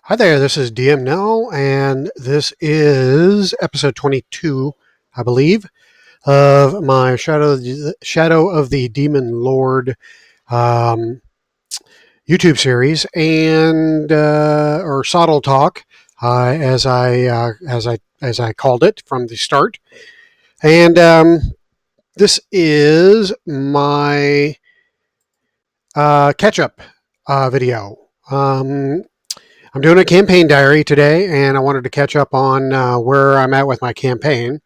Hi there, this is DM Now, and this is episode 22, I believe, of my Shadow of the Demon Lord um, YouTube series, and or Sotdl Talk, as I called it from the start. And this is my catch up video. I'm doing a campaign diary today, and I wanted to catch up on where I'm at with my campaign,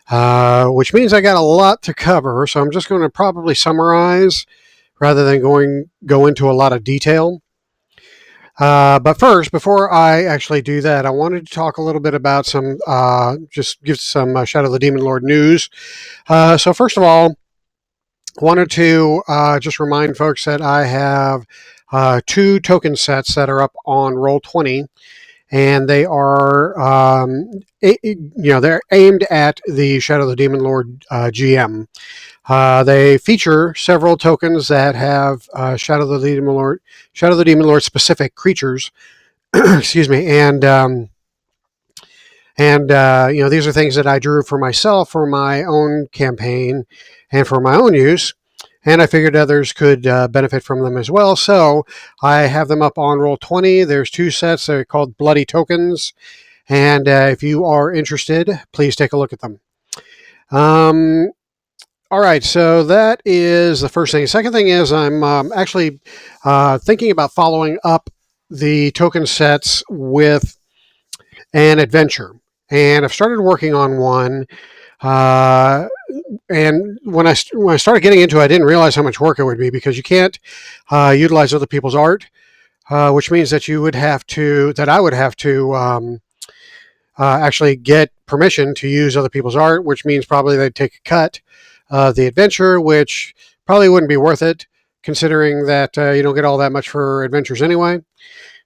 which means I got a lot to cover. So I'm just going to probably summarize rather than go into a lot of detail. But first, before I actually do that, I wanted to talk a little bit about just give some Shadow of the Demon Lord news. So first of all, I wanted to just remind folks that I have two token sets that are up on Roll20, and they are they're aimed at the Shadow of the Demon Lord GM. They feature several tokens that have Shadow of the Demon Lord specific creatures. Excuse me, and these are things that I drew for myself for my own campaign and for my own use. And I figured others could benefit from them as well. So I have them up on Roll20. There's two sets. They're called Bloody Tokens. And if you are interested, please take a look at them. All right, so that is the first thing. The second thing is I'm actually thinking about following up the token sets with an adventure. And I've started working on one. And when I started getting into it, I didn't realize how much work it would be because you can't utilize other people's art, which means that I would have to actually get permission to use other people's art, which means probably they'd take a cut of the adventure, which probably wouldn't be worth it, considering that you don't get all that much for adventures anyway.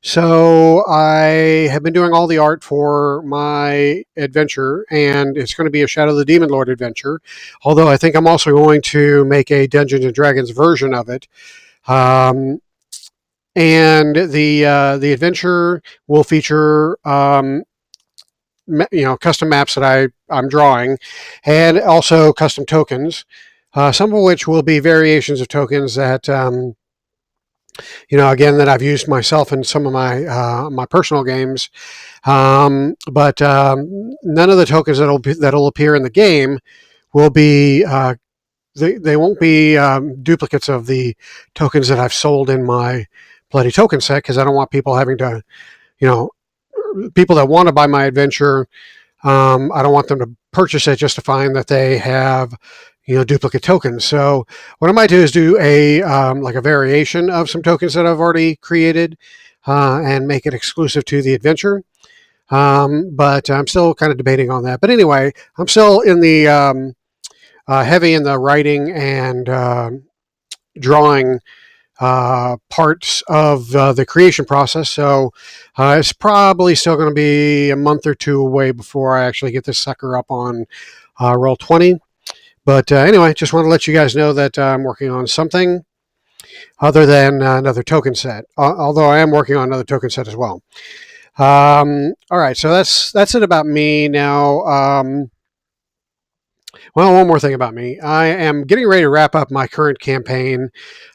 So I have been doing all the art for my adventure, and it's going to be a Shadow of the Demon Lord adventure. Although I think I'm also going to make a Dungeons and Dragons version of it. And the adventure will feature custom maps that I'm drawing, and also custom tokens. Some of which will be variations of tokens that again, that I've used myself in some of my personal games. But none of the tokens that'll appear in the game will be they won't be duplicates of the tokens that I've sold in my Bloody Token set, because I don't want people having to, people that want to buy my adventure. I don't want them to purchase it just to find that they have duplicate tokens. So what I might do is do a like a variation of some tokens that I've already created and make it exclusive to the adventure. But I'm still kind of debating on that. But anyway, I'm still in the heavy in the writing and drawing parts of the creation process. So it's probably still going to be a month or two away before I actually get this sucker up on Roll20. But anyway, just want to let you guys know that I'm working on something other than another token set, although I am working on another token set as well. All right, so that's it about me now. Well, one more thing about me. I am getting ready to wrap up my current campaign,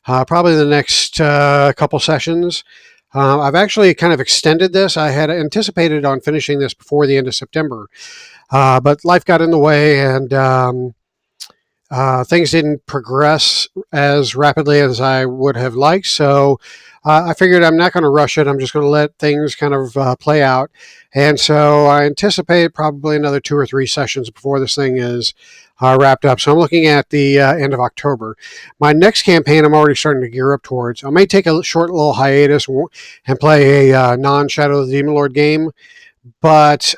probably the next couple sessions. I've actually kind of extended this. I had anticipated on finishing this before the end of September, but life got in the way, and things didn't progress as rapidly as I would have liked. So I figured I'm not going to rush it. I'm just going to let things kind of play out. And so I anticipate probably another 2 or 3 sessions before this thing is wrapped up. So I'm looking at the end of October. My next campaign, I'm already starting to gear up towards. I may take a short little hiatus and play a non-Shadow of the Demon Lord game, but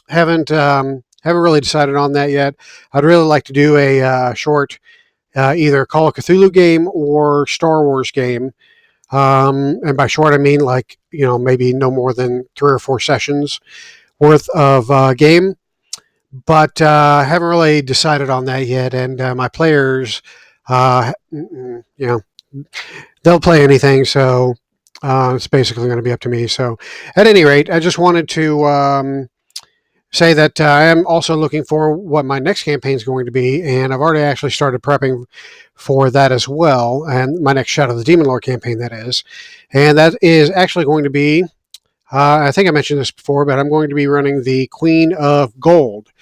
haven't really decided on that yet. I'd really like to do a short either Call of Cthulhu game or Star Wars game. And by short, I mean maybe no more than 3 or 4 sessions worth of game. But I haven't really decided on that yet. And my players, they'll play anything. So It's basically going to be up to me. So, at any rate, I just wanted to say that I am also looking for what my next campaign is going to be, and I've already actually started prepping for that as well. And my next Shadow of the Demon Lord campaign, that is, and that is actually going to be. I think I mentioned this before, but I'm going to be running the Queen of Gold,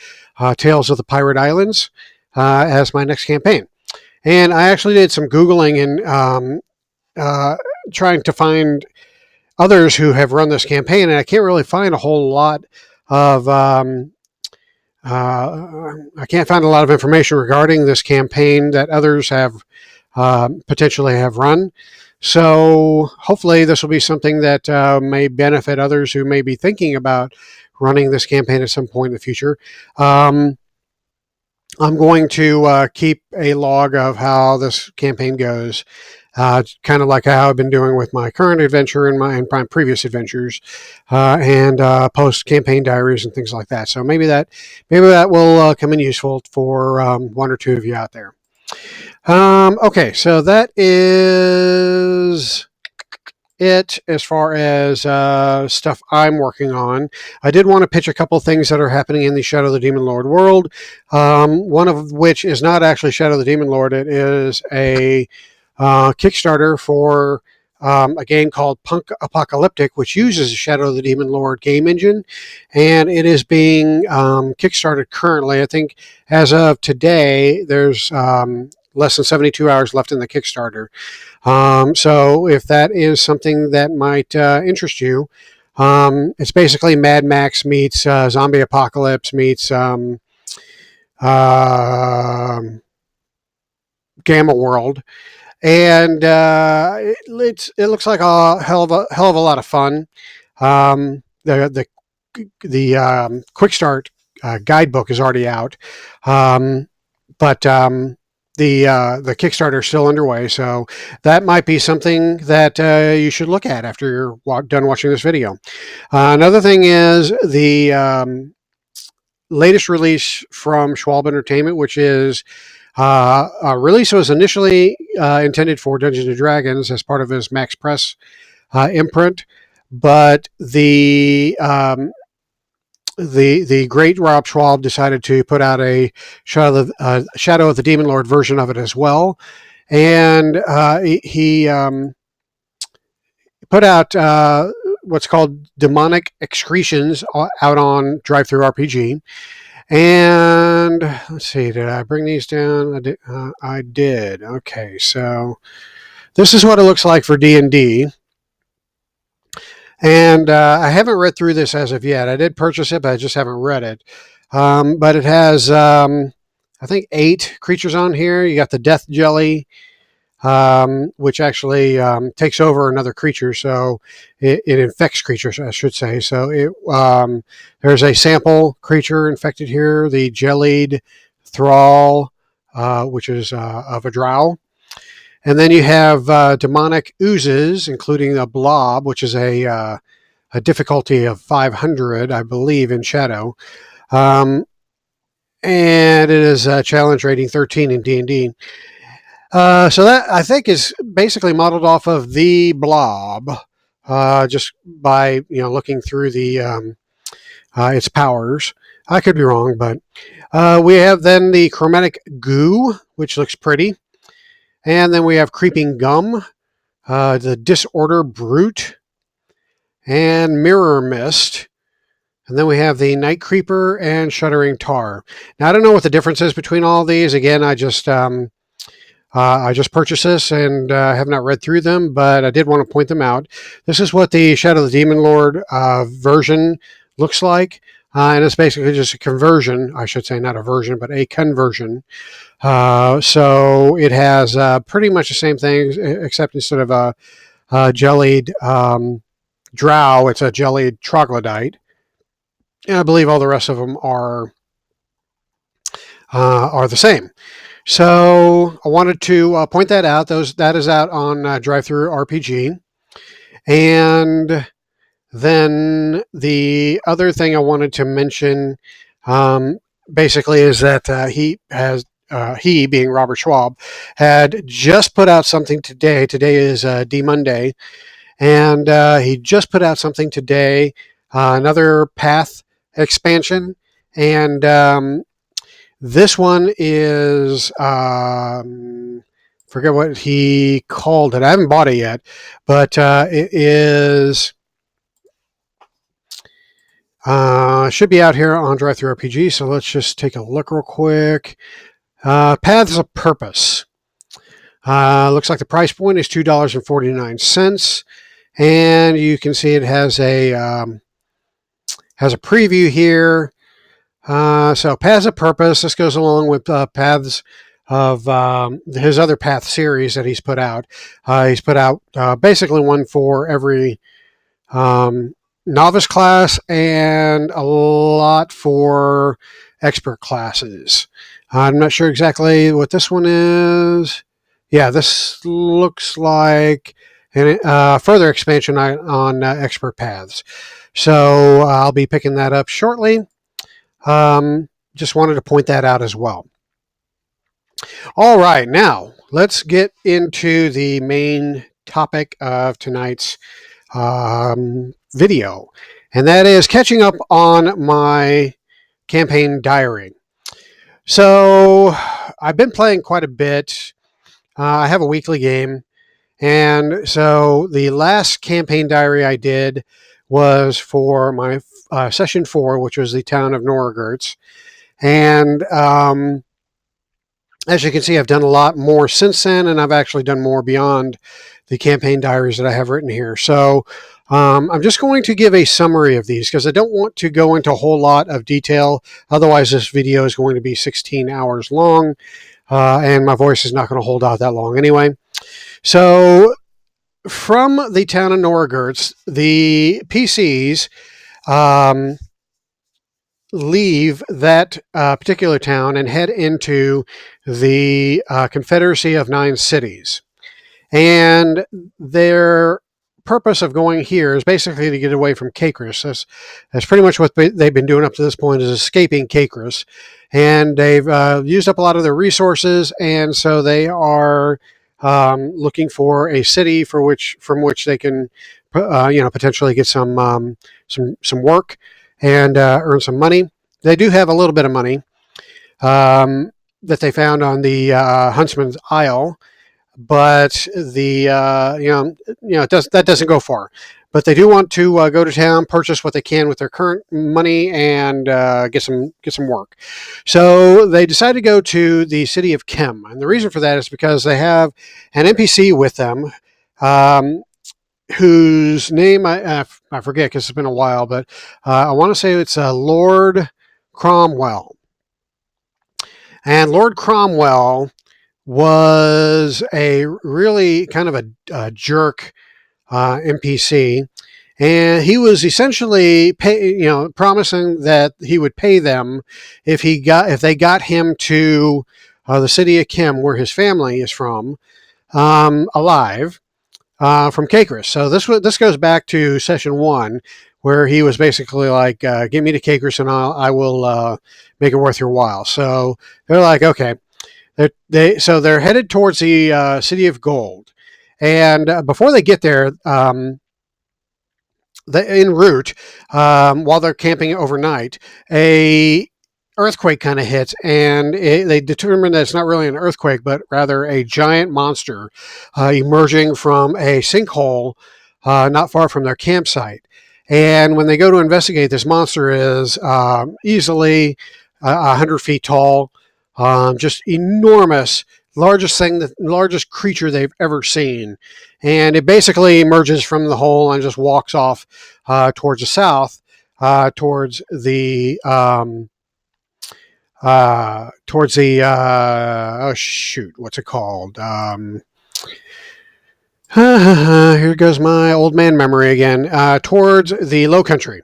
Tales of the Pirate Islands, as my next campaign. And I actually did some Googling and uh, trying to find others who have run this campaign, and I can't really find a whole lot of. I can't find a lot of information regarding this campaign that others have potentially have run. So hopefully this will be something that may benefit others who may be thinking about running this campaign at some point in the future. I'm going to keep a log of how this campaign goes, kind of like how I've been doing with my current adventure and my previous adventures, and post campaign diaries and things like that. So maybe that will come in useful for one or two of you out there. Okay, so that is it as far as stuff I'm working on. I did want to pitch a couple of things that are happening in the Shadow of the Demon Lord world. One of which is not actually Shadow of the Demon Lord. It is a Kickstarter for a game called Punk Apocalyptic, which uses the Shadow of the Demon Lord game engine, and it is being kickstarted currently. I think as of today, there's less than 72 hours left in the Kickstarter. So if that is something that might interest you, it's basically Mad Max meets zombie apocalypse meets uh, Gamma World, and it looks like a hell of a lot of fun. The quick start guidebook is already out, but the Kickstarter is still underway, so that might be something that you should look at after you're done watching this video. Another thing is the latest release from Schwalb Entertainment, which is a release was initially intended for Dungeons and Dragons as part of his Max Press imprint, but the great Rob Schwalb decided to put out a Shadow of the Demon Lord version of it as well, and he put out what's called Demonic Excretions out on Drive Through RPG. And let's see, did I bring these down? I did. Okay, so this is what it looks like for D&D. And I haven't read through this as of yet. I did purchase it, but I just haven't read it. But it has, I think, 8 creatures on here. You got the Death Jelly, which actually takes over another creature, so it infects creatures, I should say. So there's a sample creature infected here, the Jellied Thrall, which is of a drow. And then you have demonic oozes, including a blob, which is a difficulty of 500, I believe, in Shadow. And it is a challenge rating 13 in D&D. So that, I think, is basically modeled off of the blob, just by looking through the its powers. I could be wrong, but we have then the chromatic goo, which looks pretty. And then we have Creeping Gum, the Disorder Brute, and Mirror Mist. And then we have the Night Creeper and Shuddering Tar. Now, I don't know what the difference is between all these. Again, I just purchased this and have not read through them, but I did want to point them out. This is what the Shadow of the Demon Lord version looks like. And it's basically just a conversion, I should say, not a version, but a conversion. So it has pretty much the same thing, except instead of a jellied drow, it's a jellied troglodyte. And I believe all the rest of them are the same. So I wanted to point that out. That is out on Drive Through RPG. And then the other thing I wanted to mention, basically, is that he, being Robert Schwalb, had just put out something today. Today is D Monday, and he just put out something today, another path expansion, and this one is forget what he called it. I haven't bought it yet, but it is should be out here on Drive Through RPG. So let's just take a look real quick. Paths of Purpose. Looks like the price point is $2.49, and you can see it has a preview here. So Paths of Purpose. This goes along with Paths of his other Path series that he's put out. He's put out basically one for every um, novice class and a lot for expert classes. I'm not sure exactly what this one is. Yeah, this looks like a further expansion on expert paths. So I'll be picking that up shortly. Just wanted to point that out as well. All right, now let's get into the main topic of tonight's video, and that is catching up on my campaign diary. So I've been playing quite a bit. I have a weekly game, and so the last campaign diary I did was for my session 4, which was the town of Norgertz. And as you can see, I've done a lot more since then, and I've actually done more beyond the campaign diaries that I have written here. So I'm just going to give a summary of these because I don't want to go into a whole lot of detail. Otherwise, this video is going to be 16 hours long, and my voice is not going to hold out that long anyway. So from the town of Norgertz, the PCs leave that particular town and head into the Confederacy of Nine Cities. And their purpose of going here is basically to get away from Caicrus. That's pretty much what they've been doing up to this point, is escaping Caicrus. And they've used up a lot of their resources, and so they are looking for a city from which they can, potentially get some work and earn some money. They do have a little bit of money that they found on the Huntsman's Isle, but the that doesn't go far. But they do want to go to town, purchase what they can with their current money, and get some work. So they decide to go to the city of Chem, and the reason for that is because they have an NPC with them. Whose name I forget because it's been a while, but I want to say it's Lord Cromwell. And Lord Cromwell was a really kind of a jerk NPC, and he was essentially promising that he would pay them if they got him to the city of Kim, where his family is from, alive. From Caicrus. So this goes back to session 1, where he was basically like, "Get me to Caicrus, and I will make it worth your while." So they're like, "Okay." They're headed towards the city of Gold, and before they get there, en route, while they're camping overnight, a earthquake kind of hits, and they determine that it's not really an earthquake, but rather a giant monster emerging from a sinkhole not far from their campsite. And when they go to investigate, this monster is easily 100 feet tall, just enormous, largest creature they've ever seen. And it basically emerges from the hole and just walks off towards the south, oh shoot, what's it called? Here goes my old man memory again. Towards the Low Country.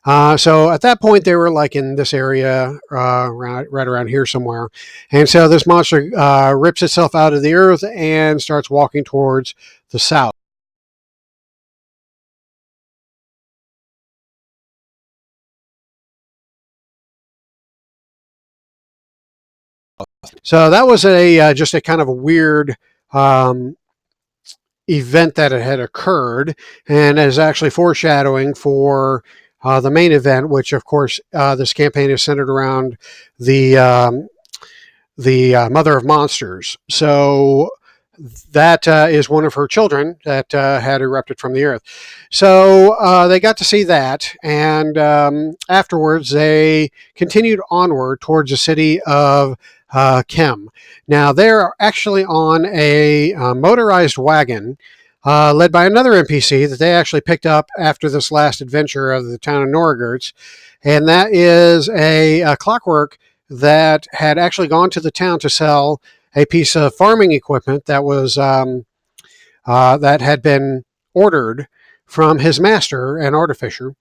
So at that point, they were like in this area, right around here somewhere. And so this monster rips itself out of the earth and starts walking towards the south. So that was just a kind of a weird event that had occurred, and is actually foreshadowing for the main event, which of course this campaign is centered around the mother of monsters. So that is one of her children that had erupted from the earth. So they got to see that, and afterwards they continued onward towards the city of Kem. Now they're actually on a motorized wagon. Led by another NPC that they actually picked up after this last adventure of the town of Noragertz, and that is a clockwork that had actually gone to the town to sell a piece of farming equipment that was that had been ordered from his master, an artificer,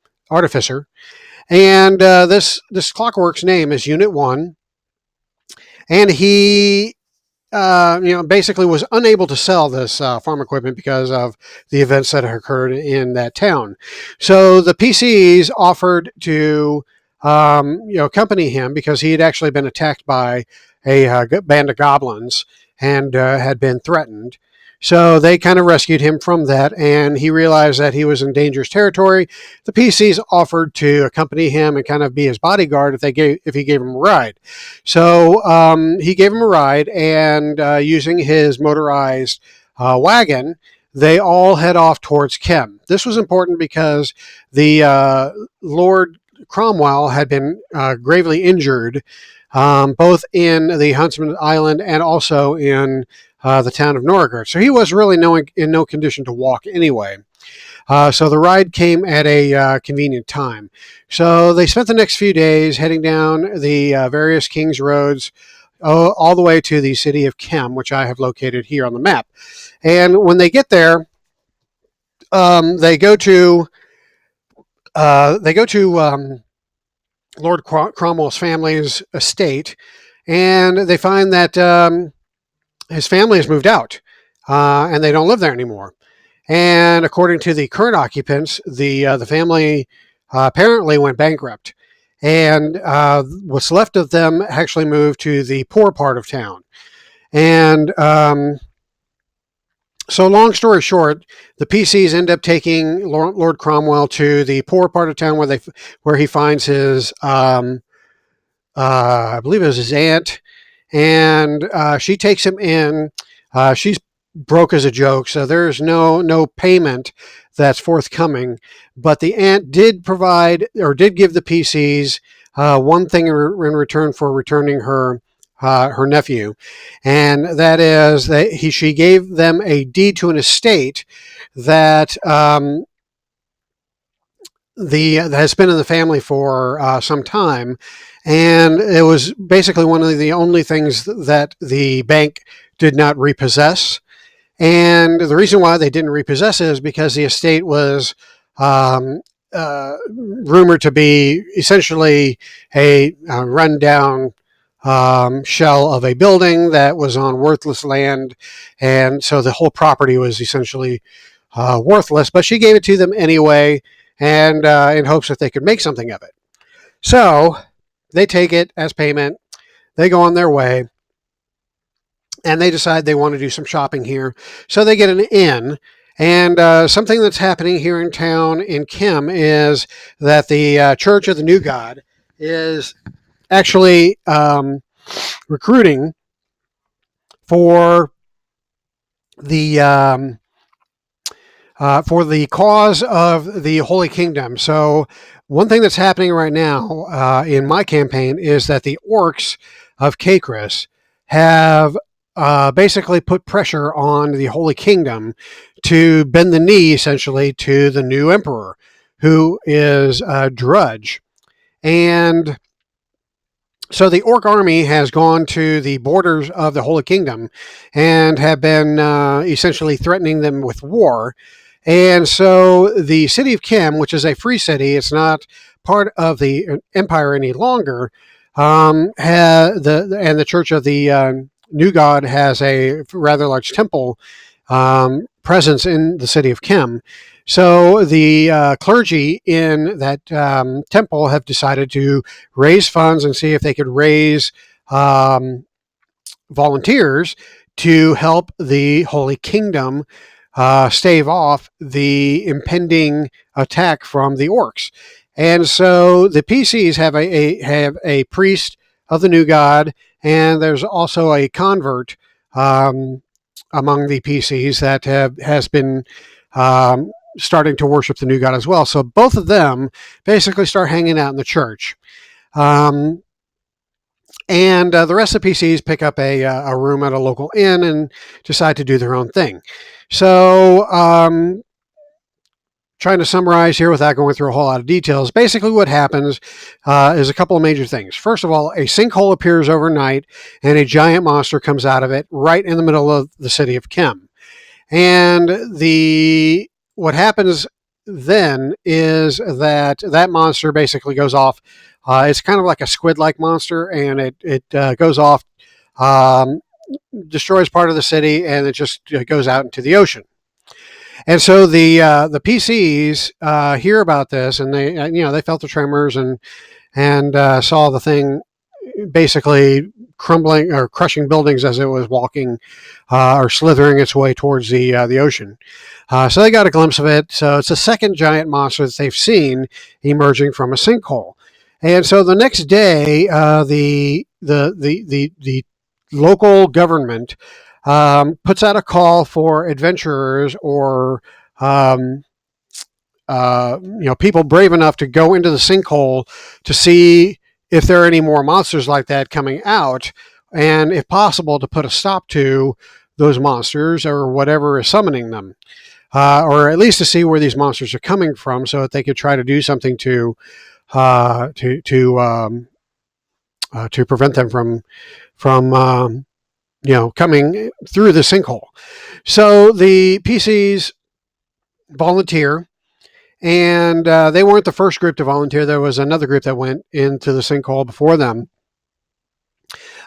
and this clockwork's name is Unit One, and he basically was unable to sell this farm equipment because of the events that occurred in that town. So the PCs offered to, accompany him because he had actually been attacked by a band of goblins and had been threatened. So they kind of rescued him from that, and he realized that he was in dangerous territory. The PCs offered to accompany him and kind of be his bodyguard if he gave him a ride. So he gave him a ride, and using his motorized wagon, they all head off towards Kem. This was important because the Lord Cromwell had been gravely injured, both in the Huntsman Island and also in the town of Noragertz. So he was really in no condition to walk anyway. So the ride came at a convenient time. So they spent the next few days heading down the various King's Roads all the way to the city of Kem, which I have located here on the map. And when they get there, they go to Lord Cromwell's family's estate, and they find that his family has moved out, and they don't live there anymore. And according to the current occupants, the family apparently went bankrupt, and what's left of them actually moved to the poor part of town. And so, long story short, the PCs end up taking Lord Cromwell to the poor part of town where he finds his, I believe it was his aunt, and she takes him in. She's broke as a joke, so there's no payment that's forthcoming. But the aunt did provide, or did give the PCs one thing in return for returning her nephew, and that is that she gave them a deed to an estate that that has been in the family for some time, and it was basically one of the only things that the bank did not repossess. And the reason why they didn't repossess it is because the estate was rumored to be essentially a rundown shell of a building that was on worthless land, and so the whole property was essentially worthless. But she gave it to them anyway, and in hopes that they could make something of it. So they take it as payment. They go on their way, and they decide they want to do some shopping here. So they get an inn. And something that's happening here in town in Kem is that the Church of the New God is actually recruiting for the cause of the Holy Kingdom. So one thing that's happening right now in my campaign is that the orcs of Caicres have basically put pressure on the Holy Kingdom to bend the knee, essentially, to the new emperor, who is Drudge. And so the orc army has gone to the borders of the Holy Kingdom and have been essentially threatening them with war. And so the city of Kem, which is a free city, it's not part of the empire any longer, and the Church of the New God has a rather large temple presence in the city of Kem. So the clergy in that temple have decided to raise funds and see if they could raise volunteers to help the Holy Kingdom stave off the impending attack from the orcs. And so the PCs have a priest of the new god, and there's also a convert among the PCs that has been starting to worship the new god as well. So both of them basically start hanging out in the church. Um, and the rest of the PCs pick up a room at a local inn and decide to do their own thing. So, trying to summarize here without going through a whole lot of details, basically what happens is a couple of major things. First of all, a sinkhole appears overnight and a giant monster comes out of it right in the middle of the city of Kem. And what happens then is that monster basically goes off. It's kind of like a squid-like monster, and it goes off, um, destroys part of the city, and it just goes out into the ocean. And so the PCs hear about this, and they felt the tremors and saw the thing basically crumbling or crushing buildings as it was walking or slithering its way towards the ocean. So they got a glimpse of it. So it's the second giant monster that they've seen emerging from a sinkhole. And so the next day, the local government puts out a call for adventurers or people brave enough to go into the sinkhole to see if there are any more monsters like that coming out, and if possible, to put a stop to those monsters or whatever is summoning them, or at least to see where these monsters are coming from, so that they could try to do something to prevent them from coming through the sinkhole. So the PCs volunteer, and they weren't the first group to volunteer. There was another group that went into the sinkhole before them.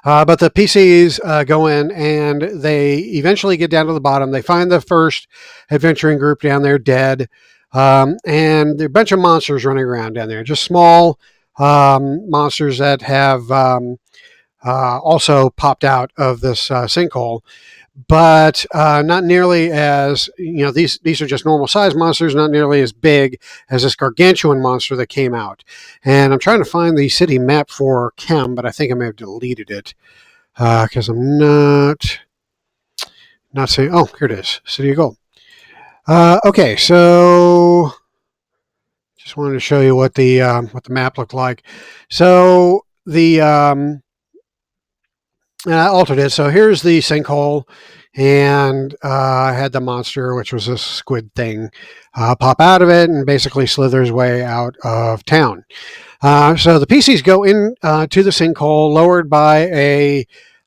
But the PCs go in, and they eventually get down to the bottom. They find the first adventuring group down there dead, and there are a bunch of monsters running around down there, just small monsters that have also popped out of this sinkhole. But not nearly as, these are just normal sized monsters, not nearly as big as this gargantuan monster that came out. And I'm trying to find the city map for Kem, but I think I may have deleted it because I'm not saying. Oh, here it is, City of Gold. Okay, so just wanted to show you what the map looked like. So I altered it. So here's the sinkhole, and I had the monster, which was a squid thing, pop out of it and basically slither his way out of town. So the PCs go in to the sinkhole, lowered by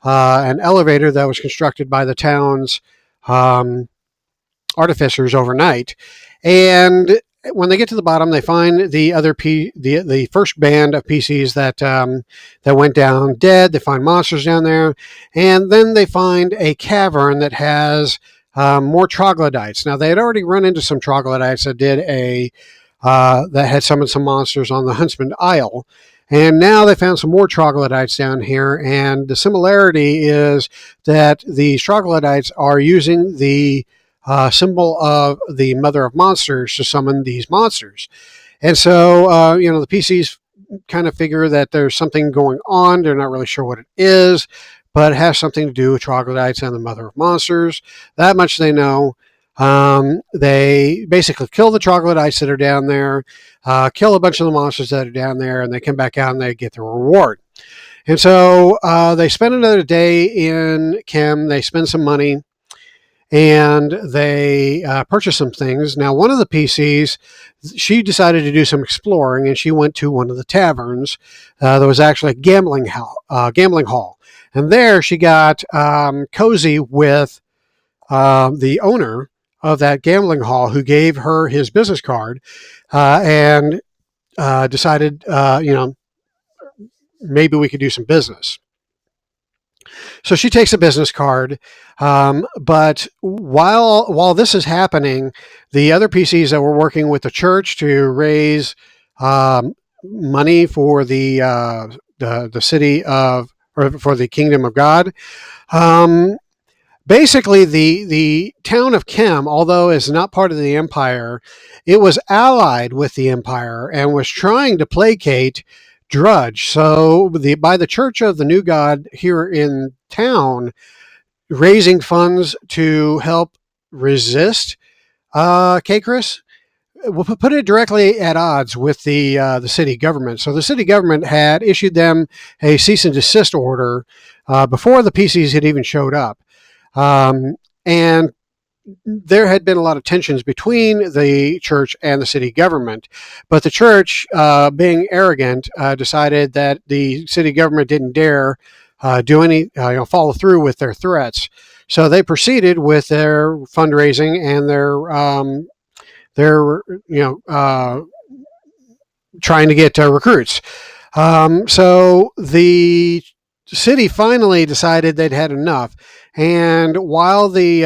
an elevator that was constructed by the town's artificers overnight, and when they get to the bottom, they find the first band of PCs that went down dead. They find monsters down there, and then they find a cavern that has more troglodytes. Now they had already run into some troglodytes that had summoned some monsters on the Huntsman Isle, and now they found some more troglodytes down here. And the similarity is that the troglodytes are using the symbol of the Mother of Monsters to summon these monsters. And so, the PCs kind of figure that there's something going on. They're not really sure what it is, but it has something to do with troglodytes and the Mother of Monsters. That much they know. They basically kill the troglodytes that are down there, kill a bunch of the monsters that are down there, and they come back out and they get their reward. And so they spend another day in Kem. They spend some money, and they purchased some things. Now, one of the PCs, she decided to do some exploring, and she went to one of the taverns. There was actually a gambling hall. And there she got cozy with the owner of that gambling hall, who gave her his business card and decided, maybe we could do some business. So she takes a business card, but while this is happening, the other PCs that were working with the church to raise money for the city of, or for the kingdom of God, basically the town of Kem, although is not part of the empire, it was allied with the empire and was trying to placate Drudge. So by the Church of the New God here in town, raising funds to help resist Caicus, we'll put it directly at odds with the city government. So the city government had issued them a cease and desist order before the PCs had even showed up. And there had been a lot of tensions between the church and the city government, but the church, being arrogant, decided that the city government didn't dare do any, follow through with their threats. So they proceeded with their fundraising and their trying to get recruits. So the city finally decided they'd had enough, and while the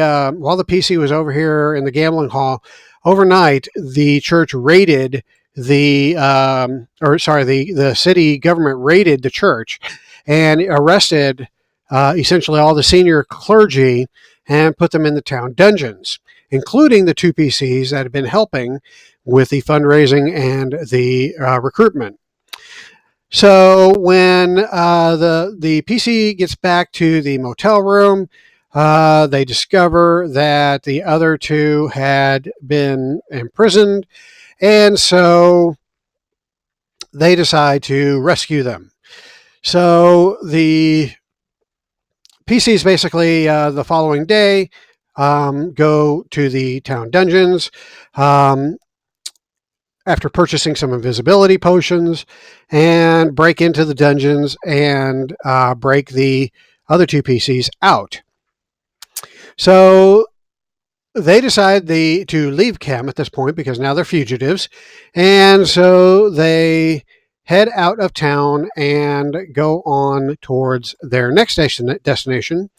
PC was over here in the gambling hall overnight, the church raided the city government raided the church and arrested essentially all the senior clergy and put them in the town dungeons, including the two PCs that had been helping with the fundraising and the recruitment. So when the PC gets back to the motel room, they discover that the other two had been imprisoned, and so they decide to rescue them. So the PCs basically the following day go to the town dungeons. After purchasing some invisibility potions, and break into the dungeons and break the other two PCs out. So they decide to leave Kem at this point because now they're fugitives, and so they head out of town and go on towards their next destination,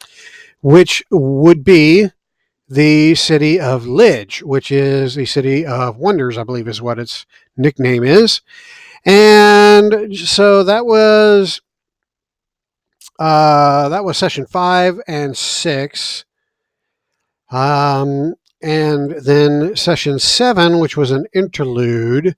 which would be the city of Lidge, which is the city of wonders, I believe is what its nickname is. And so that was session 5 and 6. And then session 7, which was an interlude.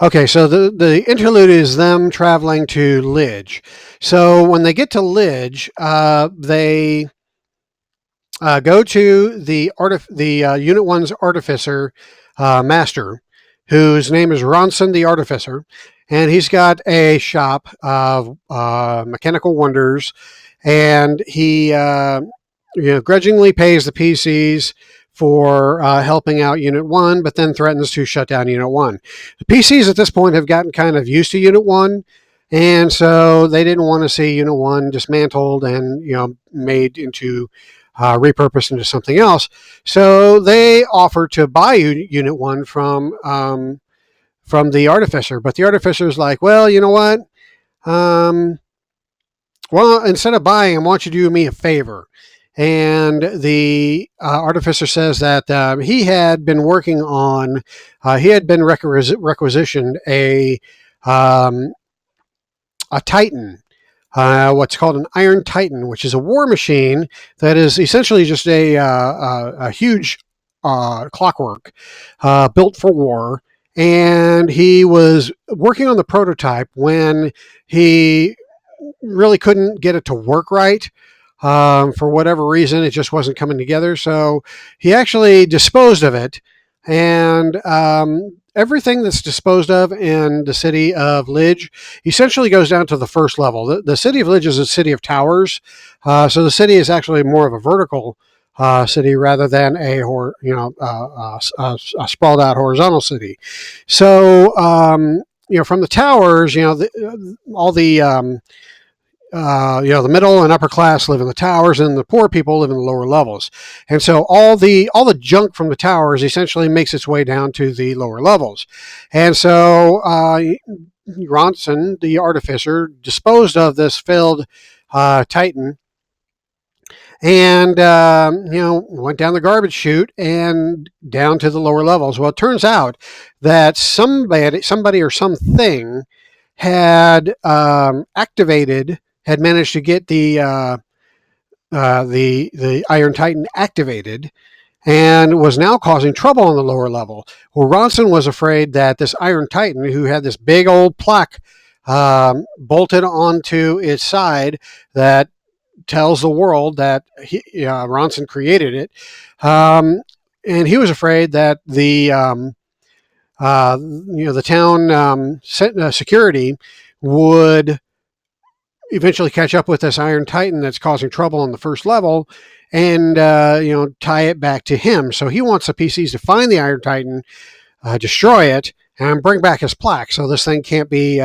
Okay, so the interlude is them traveling to Lidge. So when they get to Lidge, they go to the Unit 1's artificer master, whose name is Ronson the Artificer, and he's got a shop of mechanical wonders, and he grudgingly pays the PCs for helping out Unit 1, but then threatens to shut down Unit 1. The PCs at this point have gotten kind of used to Unit 1, and so they didn't want to see Unit 1 dismantled and made into repurposed into something else. So they offered to buy Unit 1 from the Artificer, but the Artificer is like, well, you know what? Well, instead of buying them, why don't you do me a favor? And the Artificer says that he had been working on, he had been requisitioned a Titan, what's called an Iron Titan, which is a war machine that is essentially just a huge clockwork built for war. And he was working on the prototype when he really couldn't get it to work right. For whatever reason, it just wasn't coming together. So he actually disposed of it. And everything that's disposed of in the city of Lidge essentially goes down to the first level. The city of Lidge is a city of towers. So the city is actually more of a vertical city rather than a sprawled out horizontal city. So, from the towers, all the the middle and upper class live in the towers, and the poor people live in the lower levels. And so all the junk from the towers essentially makes its way down to the lower levels. And so Ronson, the Artificer, disposed of this failed Titan, and went down the garbage chute and down to the lower levels. Well, it turns out that somebody or something had had managed to get the Iron Titan activated, and was now causing trouble on the lower level. Well, Ronson was afraid that this Iron Titan, who had this big old plaque bolted onto its side that tells the world that Ronson created it, and he was afraid that the town security would eventually catch up with this Iron Titan that's causing trouble on the first level, and tie it back to him. So he wants the PCs to find the Iron Titan, destroy it, and bring back his plaque, so this thing can't be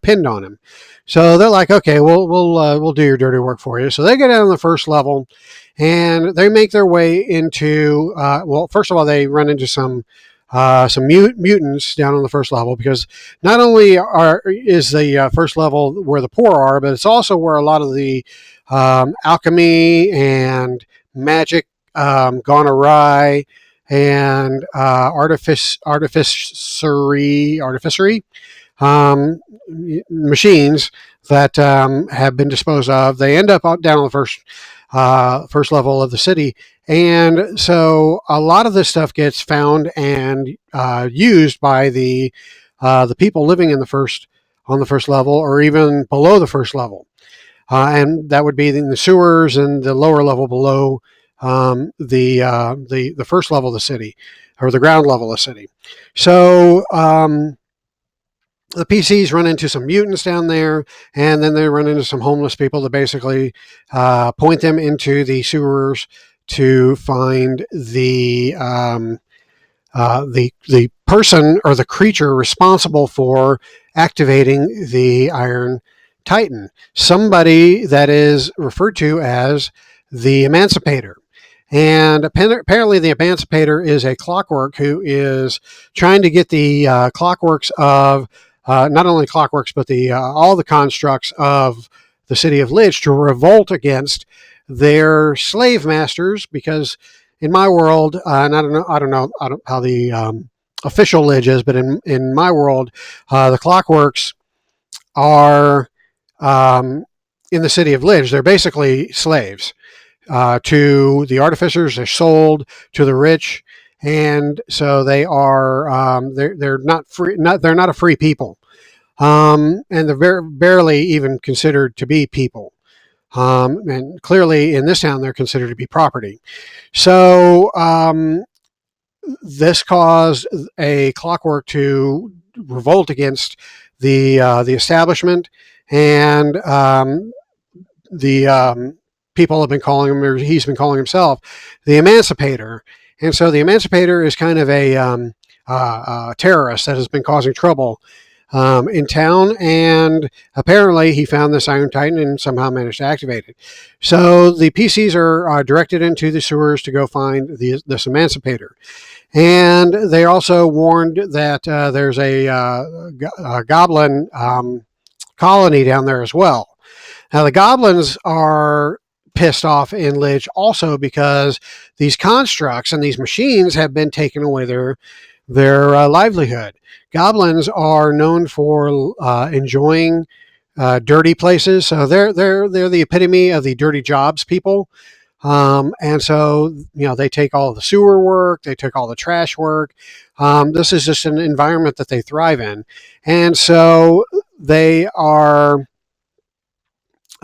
pinned on him. So they're like, okay, we'll do your dirty work for you. So they get down on the first level, and they make their way into first of all, they run into some mutants down on the first level, because not only is the first level where the poor are, but it's also where a lot of the alchemy and magic gone awry, and artificery machines that have been disposed of. They end up down on the first level of the city, and so a lot of this stuff gets found and used by the people living on the first level, or even below the first level, and that would be in the sewers and the lower level below the first level of the city, or the ground level of the city. So the PCs run into some mutants down there, and then they run into some homeless people that basically point them into the sewers to find the person or the creature responsible for activating the Iron Titan, somebody that is referred to as the Emancipator. And apparently the Emancipator is a clockwork who is trying to get the clockworks of not only clockworks, but all the constructs of the city of Lidge to revolt against their slave masters. Because in my world, and I don't know how the official Lidge is, but in my world, the clockworks are in the city of Lidge. They're basically slaves to the artificers. They're sold to the rich, and so they are they're not free. They're not a free people, and they're barely even considered to be people. And clearly, in this town, they're considered to be property. So this caused a clockwork to revolt against the establishment, and the people have been calling him, or he's been calling himself, the Emancipator. And so the Emancipator is kind of a terrorist that has been causing trouble in town, and apparently he found this Iron Titan and somehow managed to activate it. So the PCs are directed into the sewers to go find this Emancipator. And they also warned that there's a goblin colony down there as well. Now, the goblins are pissed off in Lidge also, because these constructs and these machines have been taking away their livelihood. Goblins are known for enjoying dirty places, so they're the epitome of the dirty jobs people. And so, they take all the sewer work, they take all the trash work. This is just an environment that they thrive in. And so they are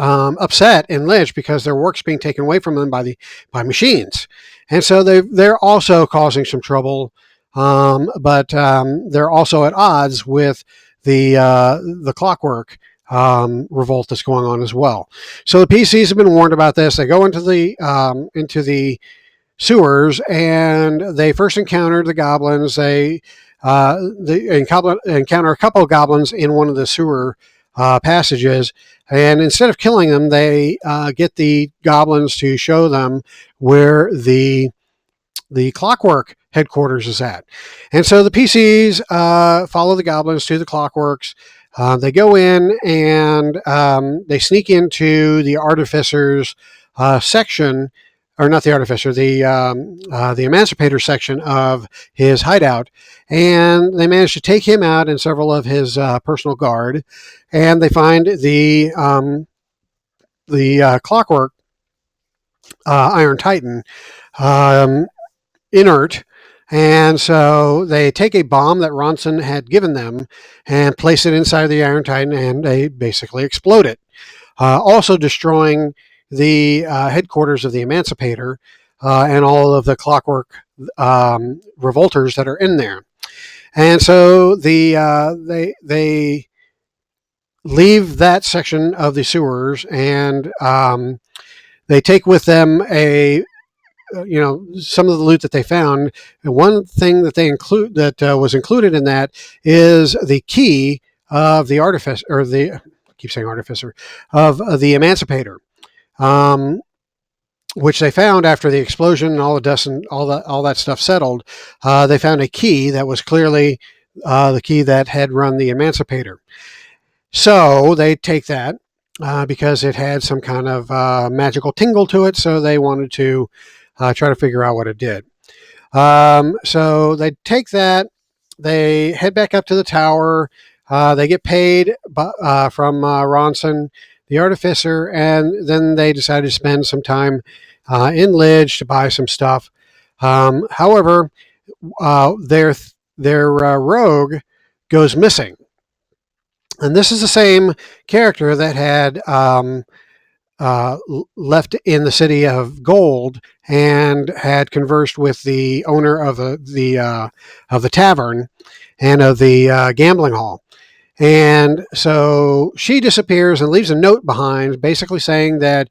upset in Lidge because their work's being taken away from them by machines. And so they're also causing some trouble, but they're also at odds with the clockwork revolt that's going on as well. So the PCs have been warned about this. They go into the sewers, and they first encounter the goblins. They encounter a couple of goblins in one of the sewer passages, and instead of killing them, they get the goblins to show them where the clockwork headquarters is at. And so the PCs follow the goblins to the clockworks. They go in, and they sneak into the artificers section or not the artificer, the emancipator section of his hideout, and they manage to take him out and several of his personal guard, and they find the clockwork Iron Titan um, inert. And so they take a bomb that Ronson had given them and place it inside the Iron Titan, and they basically explode it, also destroying the headquarters of the Emancipator and all of the clockwork revolters that are in there. And so they leave that section of the sewers, and they take with them some of the loot that they found. And one thing that they include that was included in that is the key of the artificer, or the I keep saying artificer, of the Emancipator, which they found after the explosion and all the dust and all that stuff settled. They found a key that was clearly the key that had run the Emancipator. So they take that because it had some kind of magical tingle to it. So they wanted to try to figure out what it did. So they take that. They head back up to the tower. They get paid from Ronson, the artificer, and then they decide to spend some time in Lidge to buy some stuff. However, their rogue goes missing. And this is the same character that had left in the city of Gold and had conversed with the owner of the tavern and of the gambling hall. And so she disappears and leaves a note behind, basically saying that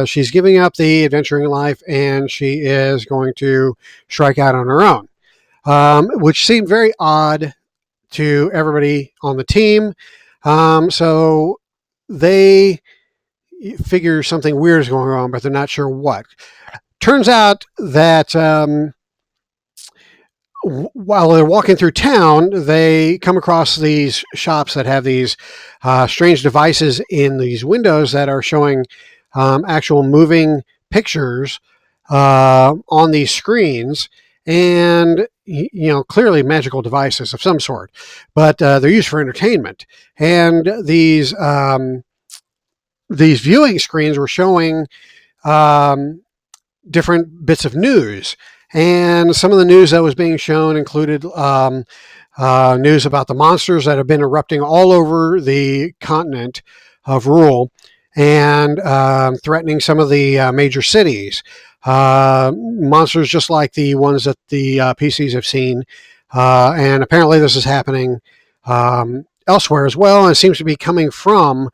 she's giving up the adventuring life and she is going to strike out on her own, which seemed very odd to everybody on the team. So they figure something weird is going on, but they're not sure what. Turns out that while they're walking through town, they come across these shops that have these strange devices in these windows that are showing actual moving pictures on these screens, and clearly magical devices of some sort, but they're used for entertainment. And these viewing screens were showing different bits of news. And some of the news that was being shown included news about the monsters that have been erupting all over the continent of Rule and threatening some of the major cities. Monsters just like the ones that the PCs have seen. And apparently this is happening elsewhere as well, and it seems to be coming from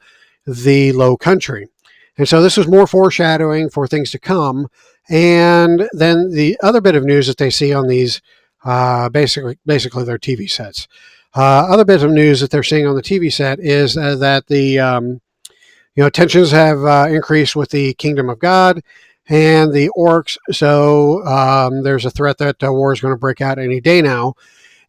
the Low Country. And so this was more foreshadowing for things to come. And then the other bit of news that they see on these, basically their TV sets. Other bit of news that they're seeing on the TV set is that the tensions have increased with the Kingdom of God and the orcs. So there's a threat that war is going to break out any day now.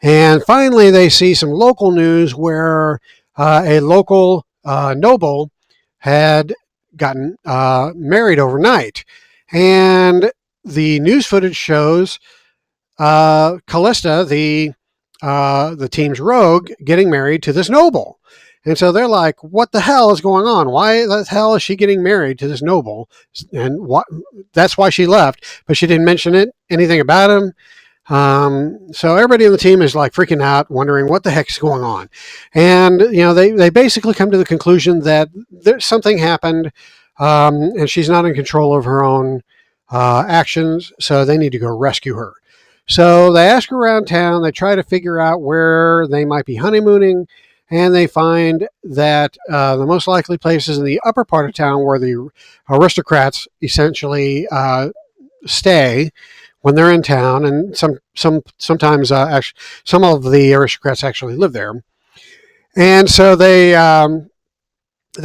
And finally, they see some local news where a local noble had gotten married overnight. And the news footage shows Callista, the team's rogue, getting married to this noble. And so they're like, what the hell is going on? Why the hell is she getting married to this noble? And that's why she left, but she didn't mention anything about him. So everybody on the team is like freaking out, wondering what the heck's going on. And, they basically come to the conclusion that something happened, and she's not in control of her own actions, so they need to go rescue her. So they ask around town, they try to figure out where they might be honeymooning, and they find that the most likely place is in the upper part of town where the aristocrats essentially stay when they're in town, and sometimes actually some of the aristocrats actually live there. And so they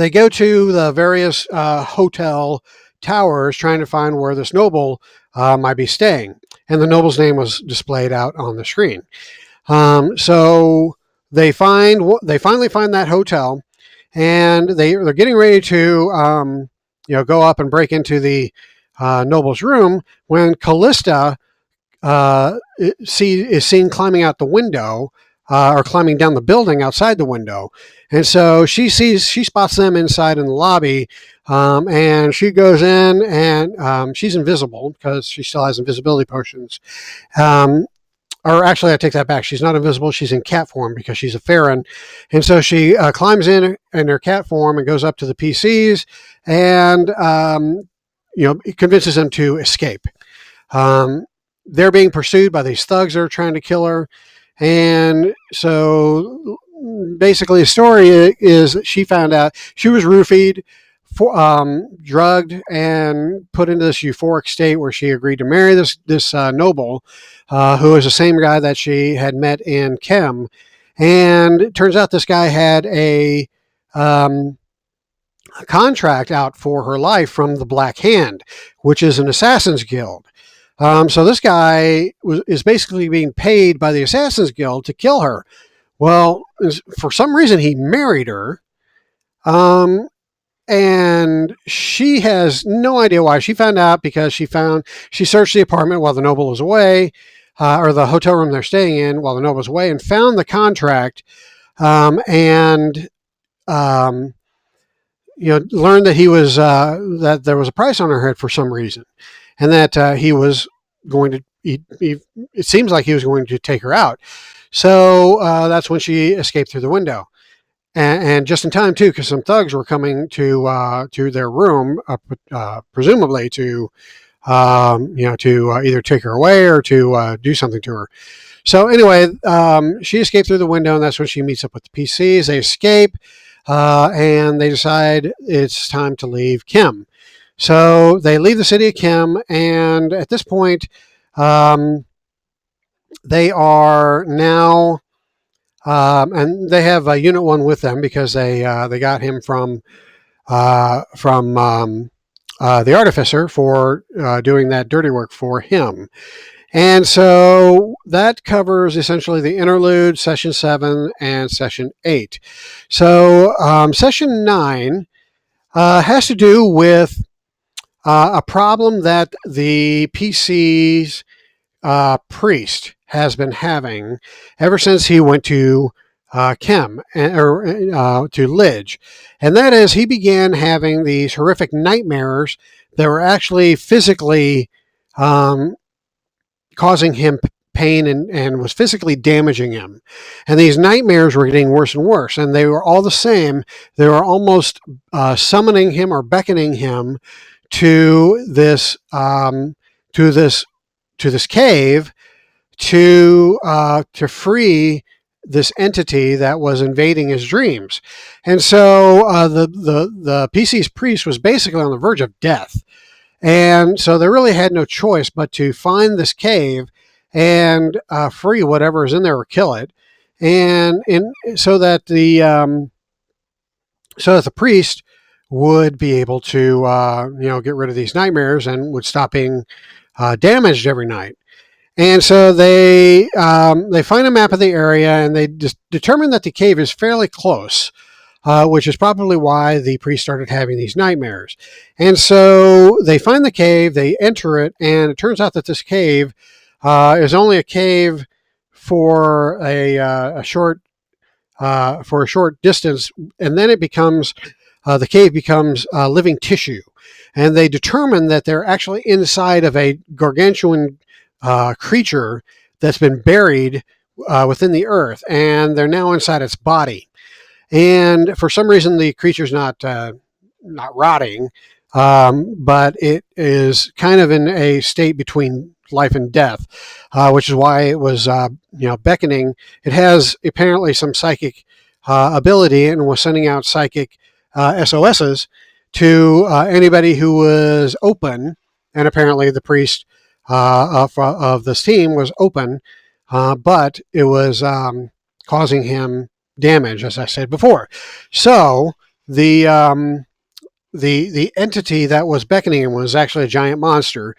go to the various hotel towers trying to find where this noble might be staying, and the noble's name was displayed out on the screen. So they finally find that hotel, and they're getting ready to go up and break into the Noble's room when Callista is seen climbing out the window, or climbing down the building outside the window. And so she spots them inside in the lobby, and she goes in, and she's invisible because she still has invisibility potions. Um, or actually, I take that back. She's not invisible. She's in cat form because she's a Farron. And so she climbs in her cat form and goes up to the PCs, and convinces them to escape. Um, they're being pursued by these thugs that are trying to kill her. And so basically, the story is that she found out she was roofied, drugged, and put into this euphoric state where she agreed to marry this noble, who is the same guy that she had met in Chem. And it turns out this guy had um, a contract out for her life from the Black Hand, which is an assassin's guild. So this guy is basically being paid by the Assassin's Guild to kill her. Well, for some reason, he married her, and she has no idea why. She found out because she searched the apartment while the noble was away, or the hotel room they're staying in while the noble was away, and found the contract, and learned that that there was a price on her head for some reason, and that he was going to. It seems like he was going to take her out. So that's when she escaped through the window, and just in time too, because some thugs were coming to their room, presumably to either take her away or to do something to her. So anyway, she escaped through the window, and that's when she meets up with the PCs. They escape, and they decide it's time to leave Kim. So they leave the city of Kim, and at this point, they are now, and they have Unit One with them because they got him from the Artificer for doing that dirty work for him. And so that covers essentially the interlude, Session 7, and Session 8. So Session 9 has to do with a problem that the PC's priest has been having ever since he went to Chem, or to Lidge. And that is, he began having these horrific nightmares that were actually physically causing him pain, and was physically damaging him. And these nightmares were getting worse and worse, and they were all the same. They were almost summoning him or beckoning him to this cave to free this entity that was invading his dreams. And so the PC's priest was basically on the verge of death. And so they really had no choice but to find this cave and free whatever is in there or kill it. And so that the priest would be able to get rid of these nightmares and would stop being damaged every night. And so they find a map of the area, and they just determine that the cave is fairly close, which is probably why the priest started having these nightmares. And so they find the cave, they enter it, and it turns out that this cave is only a cave for a short distance, and then the cave becomes living tissue. And they determine that they're actually inside of a gargantuan creature that's been buried within the earth, and they're now inside its body. And for some reason, the creature's not rotting, but it is kind of in a state between life and death, which is why it was beckoning. It has apparently some psychic ability, and was sending out psychic SOSs to anybody who was open. And apparently, the priest of this team was open, but it was causing him damage, as I said before. So the entity that was beckoning him was actually a giant monster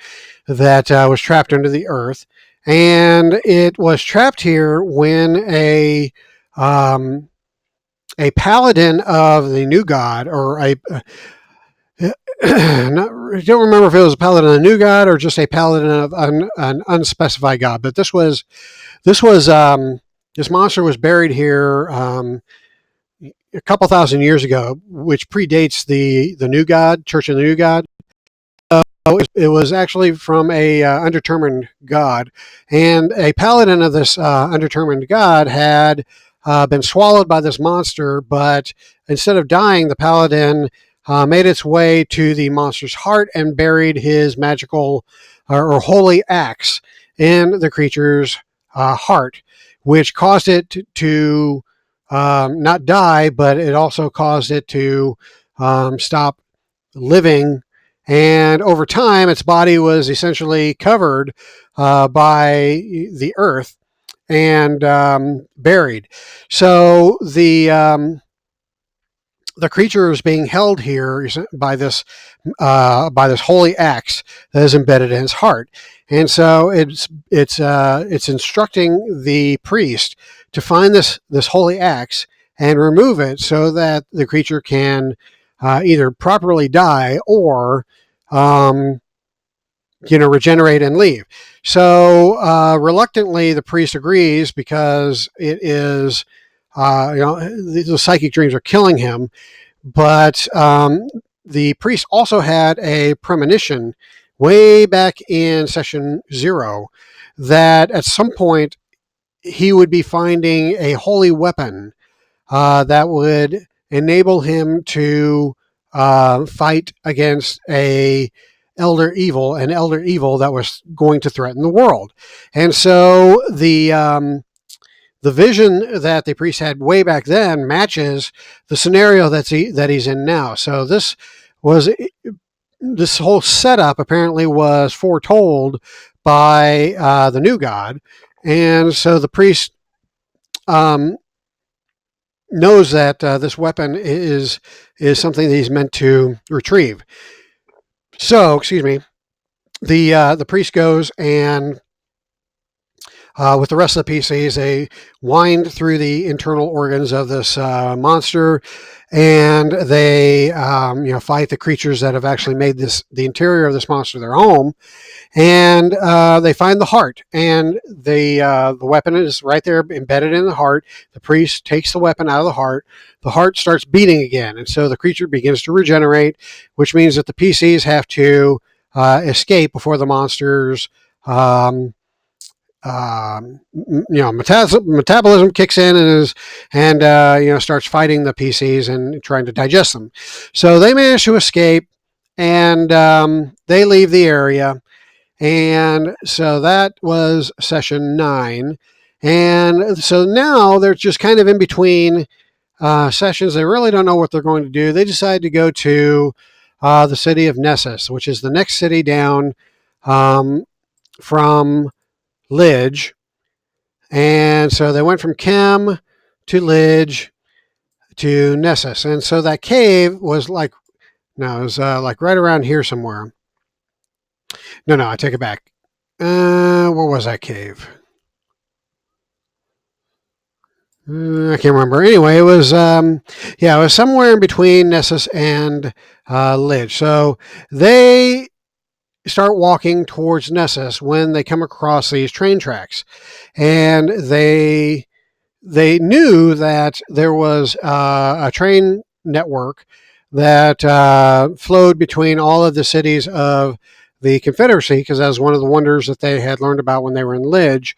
that was trapped under the earth, and it was trapped here when a paladin of the new god, or I don't remember if it was a paladin of a new god or just a paladin of an unspecified god. But this was this monster was buried here a couple thousand years ago, which predates the new god, Church of the New God. It was actually from a undetermined god, and a paladin of this undetermined god had been swallowed by this monster. But instead of dying, the paladin made its way to the monster's heart and buried his magical or holy axe in the creature's heart, which caused it to not die, but it also caused it to stop living. And over time, its body was essentially covered by the earth and buried. So the creature is being held here by this holy axe that is embedded in his heart, and so it's instructing the priest to find this holy axe and remove it so that the creature can either properly die or um, regenerate and leave. So reluctantly, the priest agrees because it is, the psychic dreams are killing him. But the priest also had a premonition way back in session 0 that at some point he would be finding a holy weapon that would enable him to fight against an elder evil that was going to threaten the world. And so the vision that the priest had way back then matches the scenario that he's in now. So this whole setup apparently was foretold by the new god, and so the priest um, knows that this weapon is something that he's meant to retrieve. So, excuse me, the priest goes and with the rest of the PCs, they wind through the internal organs of this monster, and they fight the creatures that have actually made the interior of this monster their home. And they find the heart, and the weapon is right there embedded in the heart. The priest takes the weapon out of the heart. The heart starts beating again, and so the creature begins to regenerate, which means that the PCs have to escape before the monsters. Metabolism kicks in and starts fighting the PCs and trying to digest them. So they manage to escape, and they leave the area. And so that was session 9. And so now they're just kind of in between sessions. They really don't know what they're going to do. They decide to go to the city of Nessus, which is the next city down from Lidge. And so they went from Chem to Lidge to Nessus. And so that cave was like right around here somewhere. No, I take it back. What was that cave? I can't remember. Anyway, it was it was somewhere in between Nessus and Lidge. So they start walking towards Nessus when they come across these train tracks, and they knew that there was a train network that flowed between all of the cities of the Confederacy, because that was one of the wonders that they had learned about when they were in Lidge.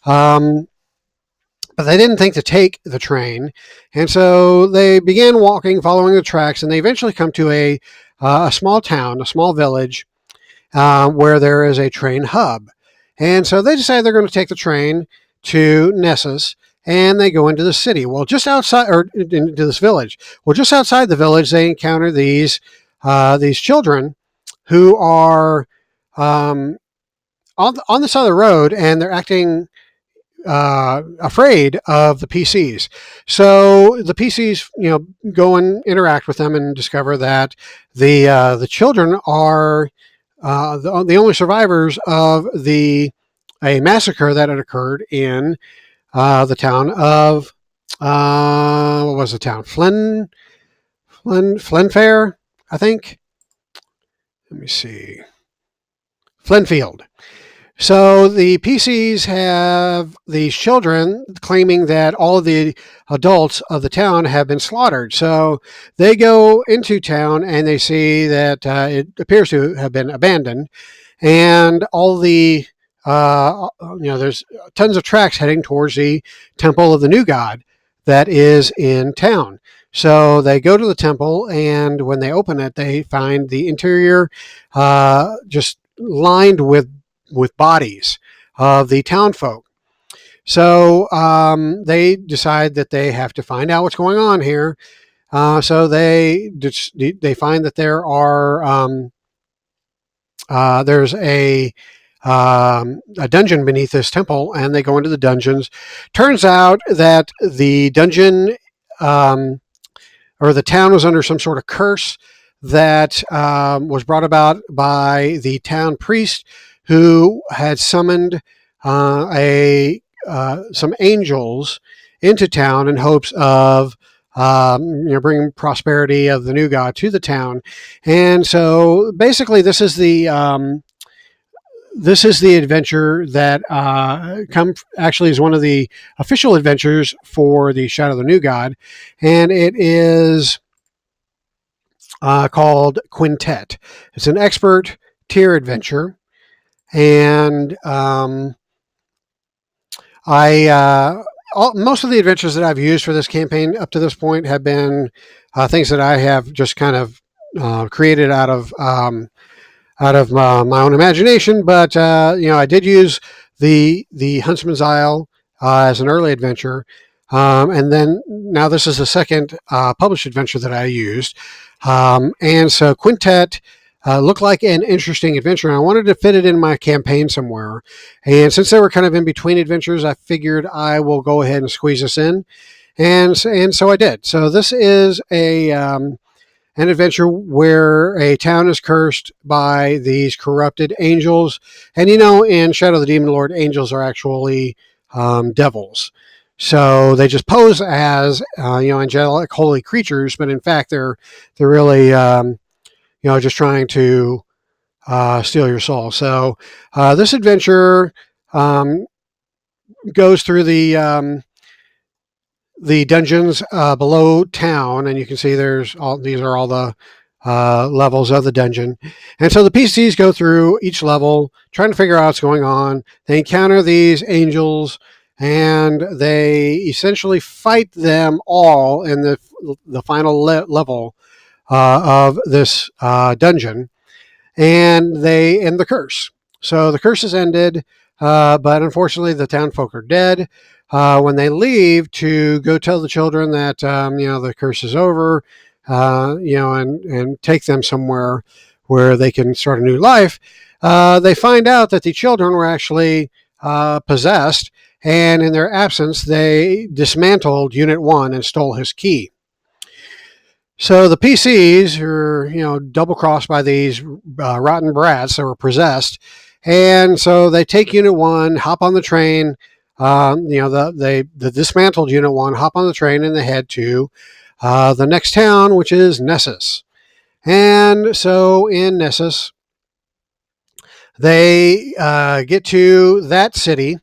But they didn't think to take the train, and so they began walking, following the tracks, and they eventually come to a small town, a small village, where there is a train hub. And so they decide they're going to take the train to Nessus, and they go into the city. Well, just outside, or into this village. Well, just outside the village, they encounter these children who are on the side of the road, and they're acting afraid of the PCs. So the PCs, go and interact with them and discover that the children are the only survivors of a massacre that had occurred in the town of what was the town? Flenfair, I think. let me see, Flinfield. So the PCs have these children claiming that all of the adults of the town have been slaughtered. So they go into town and they see that it appears to have been abandoned, and all the there's tons of tracks heading towards the temple of the new god that is in town. So they go to the temple, and when they open it, they find the interior just lined with bodies of the town folk. So they decide that they have to find out what's going on here. So they find that there's a dungeon beneath this temple, and they go into the dungeons. Turns out that the dungeon or the town was under some sort of curse that was brought about by the town priest, who had summoned a some angels into town in hopes of bringing prosperity of the new god to the town. And so basically, this is the adventure that actually is one of the official adventures for the Shadow of the New God, and it is called Quintet. It's an expert tier adventure, and most of the adventures that I've used for this campaign up to this point have been things that I have just kind of created out of my own imagination. But I did use the Huntsman's Isle as an early adventure, and then now this is the second published adventure that I used. And so Quintet looked like an interesting adventure, and I wanted to fit it in my campaign somewhere. And since they were kind of in between adventures, I figured I will go ahead and squeeze this in, and so I did. So this is an adventure where a town is cursed by these corrupted angels. And in Shadow of the Demon Lord, angels are actually devils. So they just pose as angelic holy creatures, but in fact they're really just trying to steal your soul. So this adventure goes through the dungeons below town, and you can see these are all the levels of the dungeon. And so the PCs go through each level trying to figure out what's going on. They encounter these angels, and they essentially fight them all in the final level of this dungeon, and they end the curse. So the curse is ended, but unfortunately the town folk are dead. When they leave to go tell the children that the curse is over, and take them somewhere where they can start a new life, they find out that the children were actually possessed, and in their absence, they dismantled Unit 1 and stole his key. So the PCs are, double crossed by these rotten brats that were possessed, and so they take Unit 1, hop on the train. The dismantled Unit 1 hop on the train, and they head to the next town, which is Nessus. And so in Nessus, they get to that city,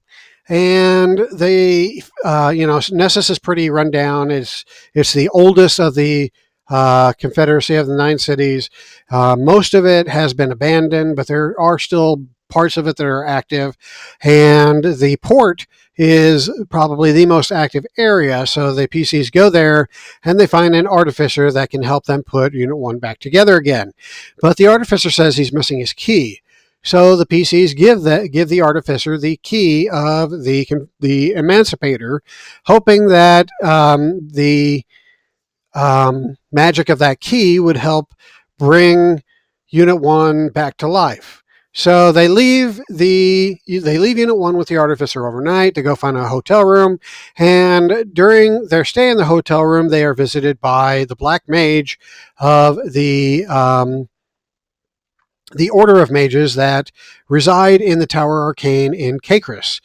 and Nessus is pretty run down. It's the oldest of the Confederacy of the Nine Cities. Most of it has been abandoned, but there are still parts of it that are active, and the port is probably the most active area. So the PCs go there, and they find an artificer that can help them put Unit 1 back together again. But the artificer says he's missing his key. So the PCs give the artificer the key of the emancipator, hoping that the magic of that key would help bring Unit 1 back to life. So they leave Unit 1 with the artificer overnight to go find a hotel room, and during their stay in the hotel room, they are visited by the Black Mage of the Order of Mages that reside in the Tower Arcane in Caicris.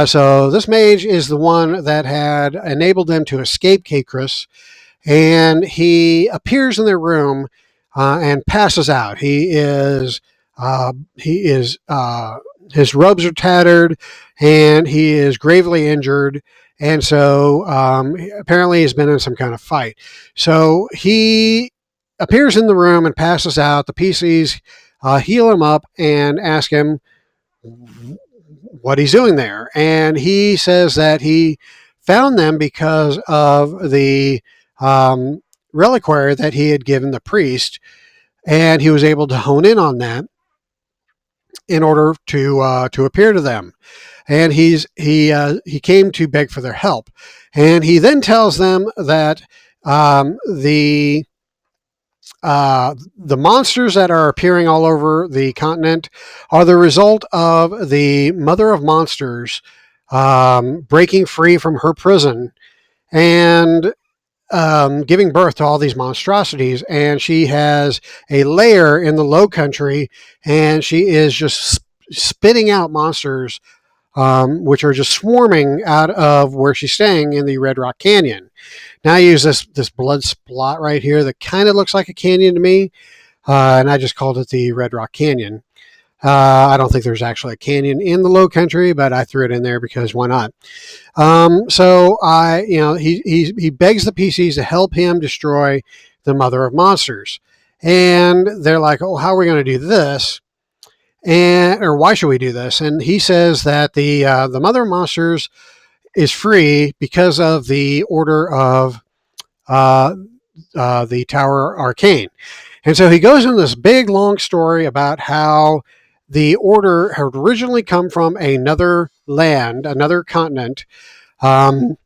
So this mage is the one that had enabled them to escape Caicris, and he appears in their room and passes out. He is his robes are tattered, and he is gravely injured. And so apparently he's been in some kind of fight. So he appears in the room and passes out. The PCs heal him up and ask him what he's doing there. And he says that he found them because of the reliquary that he had given the priest, and he was able to hone in on that in order to appear to them. And he came to beg for their help, and he then tells them that um, the the monsters that are appearing all over the continent are the result of the mother of monsters breaking free from her prison and giving birth to all these monstrosities. And she has a lair in the low country, and she is just spitting out monsters, which are just swarming out of where she's staying in the Red Rock Canyon. Now I use this blood spot right here that kind of looks like a canyon to me, and I just called it the Red Rock Canyon. I don't think there's actually a canyon in the Low Country, but I threw it in there because why not? So he begs the PCs to help him destroy the Mother of Monsters, and they're like, "Oh, how are we going to do this?" And or why should we do this? And he says that the Mother of Monsters is free because of the order of uh, the Tower Arcane. And so he goes in this big long story about how the order had originally come from another land, another continent, um,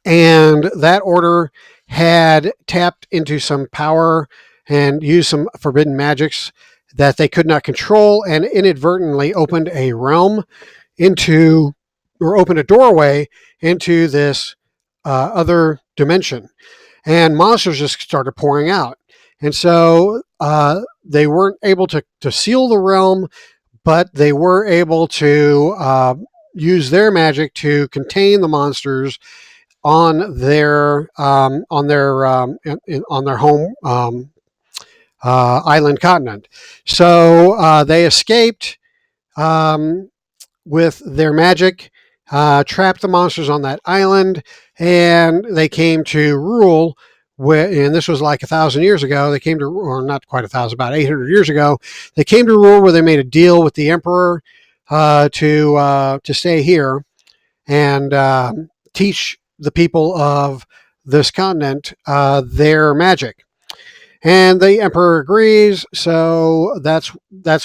and that order had tapped into some power and used some forbidden magics that they could not control, and inadvertently opened a realm into, or opened a doorway into this other dimension, and monsters just started pouring out. And so they weren't able to seal the realm, but they were able to use their magic to contain the monsters on their home island continent. So they escaped um, with their magic, trapped the monsters on that island, and they came to rule. And this was like 1,000 years ago. They came to, or not quite 1,000, about 800 years ago. They came to rule where they made a deal with the emperor to stay here and teach the people of this continent their magic. And the emperor agrees. So that's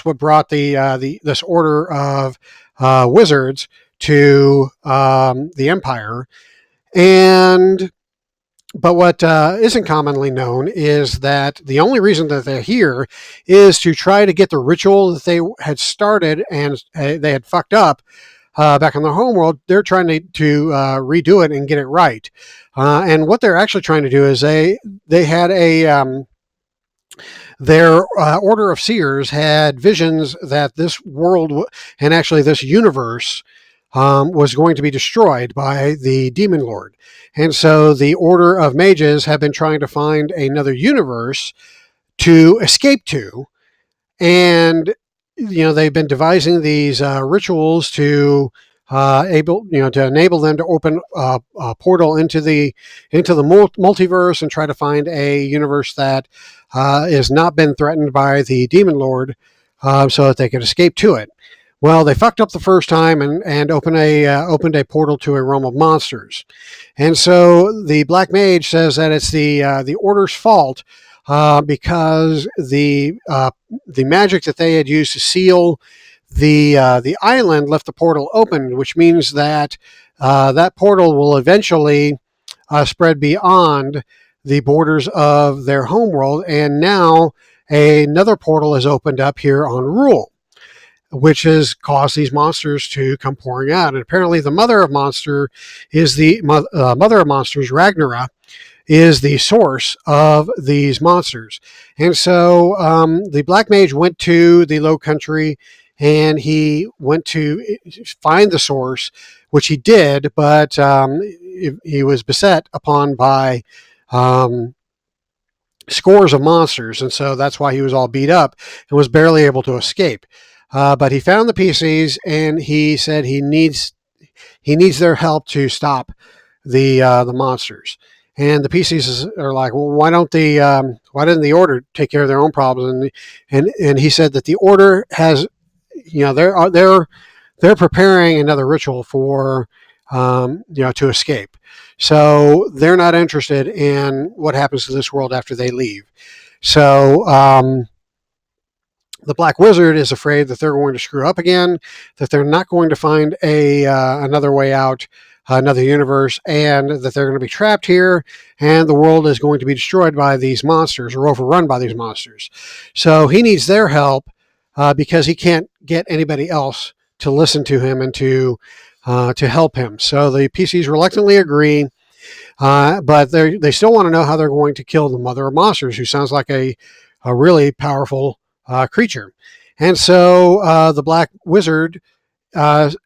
what brought the this order of wizards to the empire. And but what isn't commonly known is that the only reason that they're here is to try to get the ritual that they had started and they had fucked up back on their homeworld. They're trying to redo it and get it right. And what they're actually trying to do is they had their order of seers had visions that this world and actually this universe was going to be destroyed by the demon lord. And so the order of mages have been trying to find another universe to escape to, and they've been devising these rituals to to enable them to open a portal into the multiverse and try to find a universe that has not been threatened by the demon lord, so that they could escape to it. Well, they fucked up the first time and opened a portal to a realm of monsters. And so the Black Mage says that it's the Order's fault, because the magic that they had used to seal the island left the portal open, which means that that portal will eventually spread beyond the borders of their homeworld, and now another portal has opened up here on Rule, which has caused these monsters to come pouring out. And apparently, the mother of monster is the mother of monsters, Ragnarok, is the source of these monsters. And so the Black Mage went to the Low Country and he went to find the source, which he did, but he was beset upon by scores of monsters, and so that's why he was all beat up and was barely able to escape. But he found the PCs, and he said he needs their help to stop the monsters. And the PCs are like, well, why didn't the Order take care of their own problems? And he said that the Order has, they're preparing another ritual for to escape. So they're not interested in what happens to this world after they leave. So the Black Wizard is afraid that they're going to screw up again, that they're not going to find another way out, another universe, and that they're going to be trapped here, and the world is going to be destroyed by these monsters or overrun by these monsters. So he needs their help because he can't get anybody else to listen to him and to help him. So the PCs reluctantly agree, but they still want to know how they're going to kill the Mother of Monsters, who sounds like a really powerful creature. And so the Black Wizard,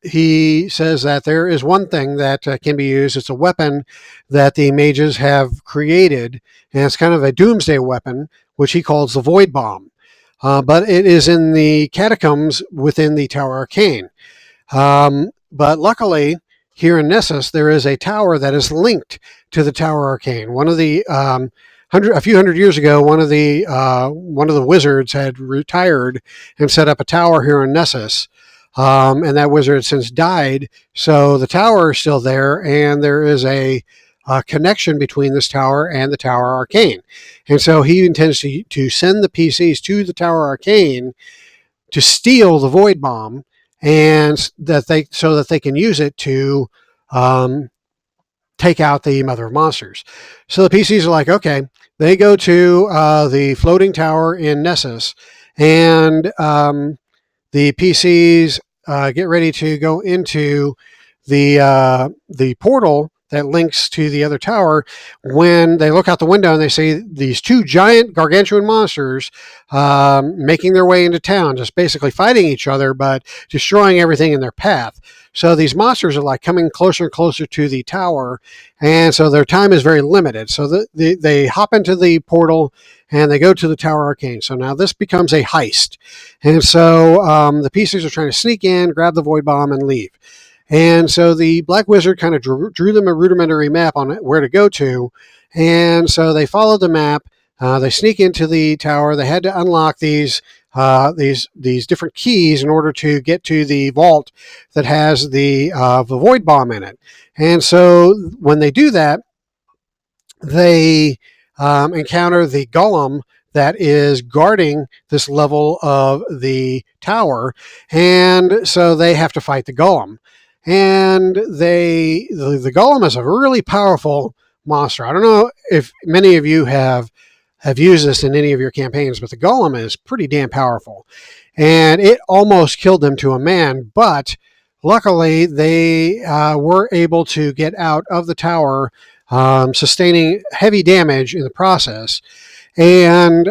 he says that there is one thing that can be used. It's a weapon that the mages have created, and it's kind of a doomsday weapon, which he calls the Void Bomb. But it is in the catacombs within the Tower Arcane. But luckily, here in Nessus, there is a tower that is linked to the Tower Arcane. One of the a few hundred years ago, one of the wizards had retired and set up a tower here in Nessus, and that wizard has since died. So the tower is still there, and there is a connection between this tower and the Tower Arcane. And so he intends to send the PCs to the Tower Arcane to steal the Void Bomb, and so that they can use it to take out the Mother of Monsters. So the PCs are like, okay. They go to the floating tower in Nessus, and the PCs get ready to go into the portal that links to the other tower, when they look out the window and they see these two giant gargantuan monsters making their way into town, just basically fighting each other, but destroying everything in their path. So these monsters are like coming closer and closer to the tower, and so their time is very limited. So they hop into the portal and they go to the Tower Arcane. So now this becomes a heist. And so the PCs are trying to sneak in, grab the Void Bomb, and leave. And so the Black Wizard kind of drew them a rudimentary map on where to go to. And so they followed the map. They sneak into the tower. They had to unlock these different keys in order to get to the vault that has the Void Bomb in it. And so when they do that, they encounter the golem that is guarding this level of the tower, and so they have to fight the golem. And the golem is a really powerful monster. I don't know if many of you have used this in any of your campaigns, but the golem is pretty damn powerful, and it almost killed them to a man. But luckily, they were able to get out of the tower, sustaining heavy damage in the process, and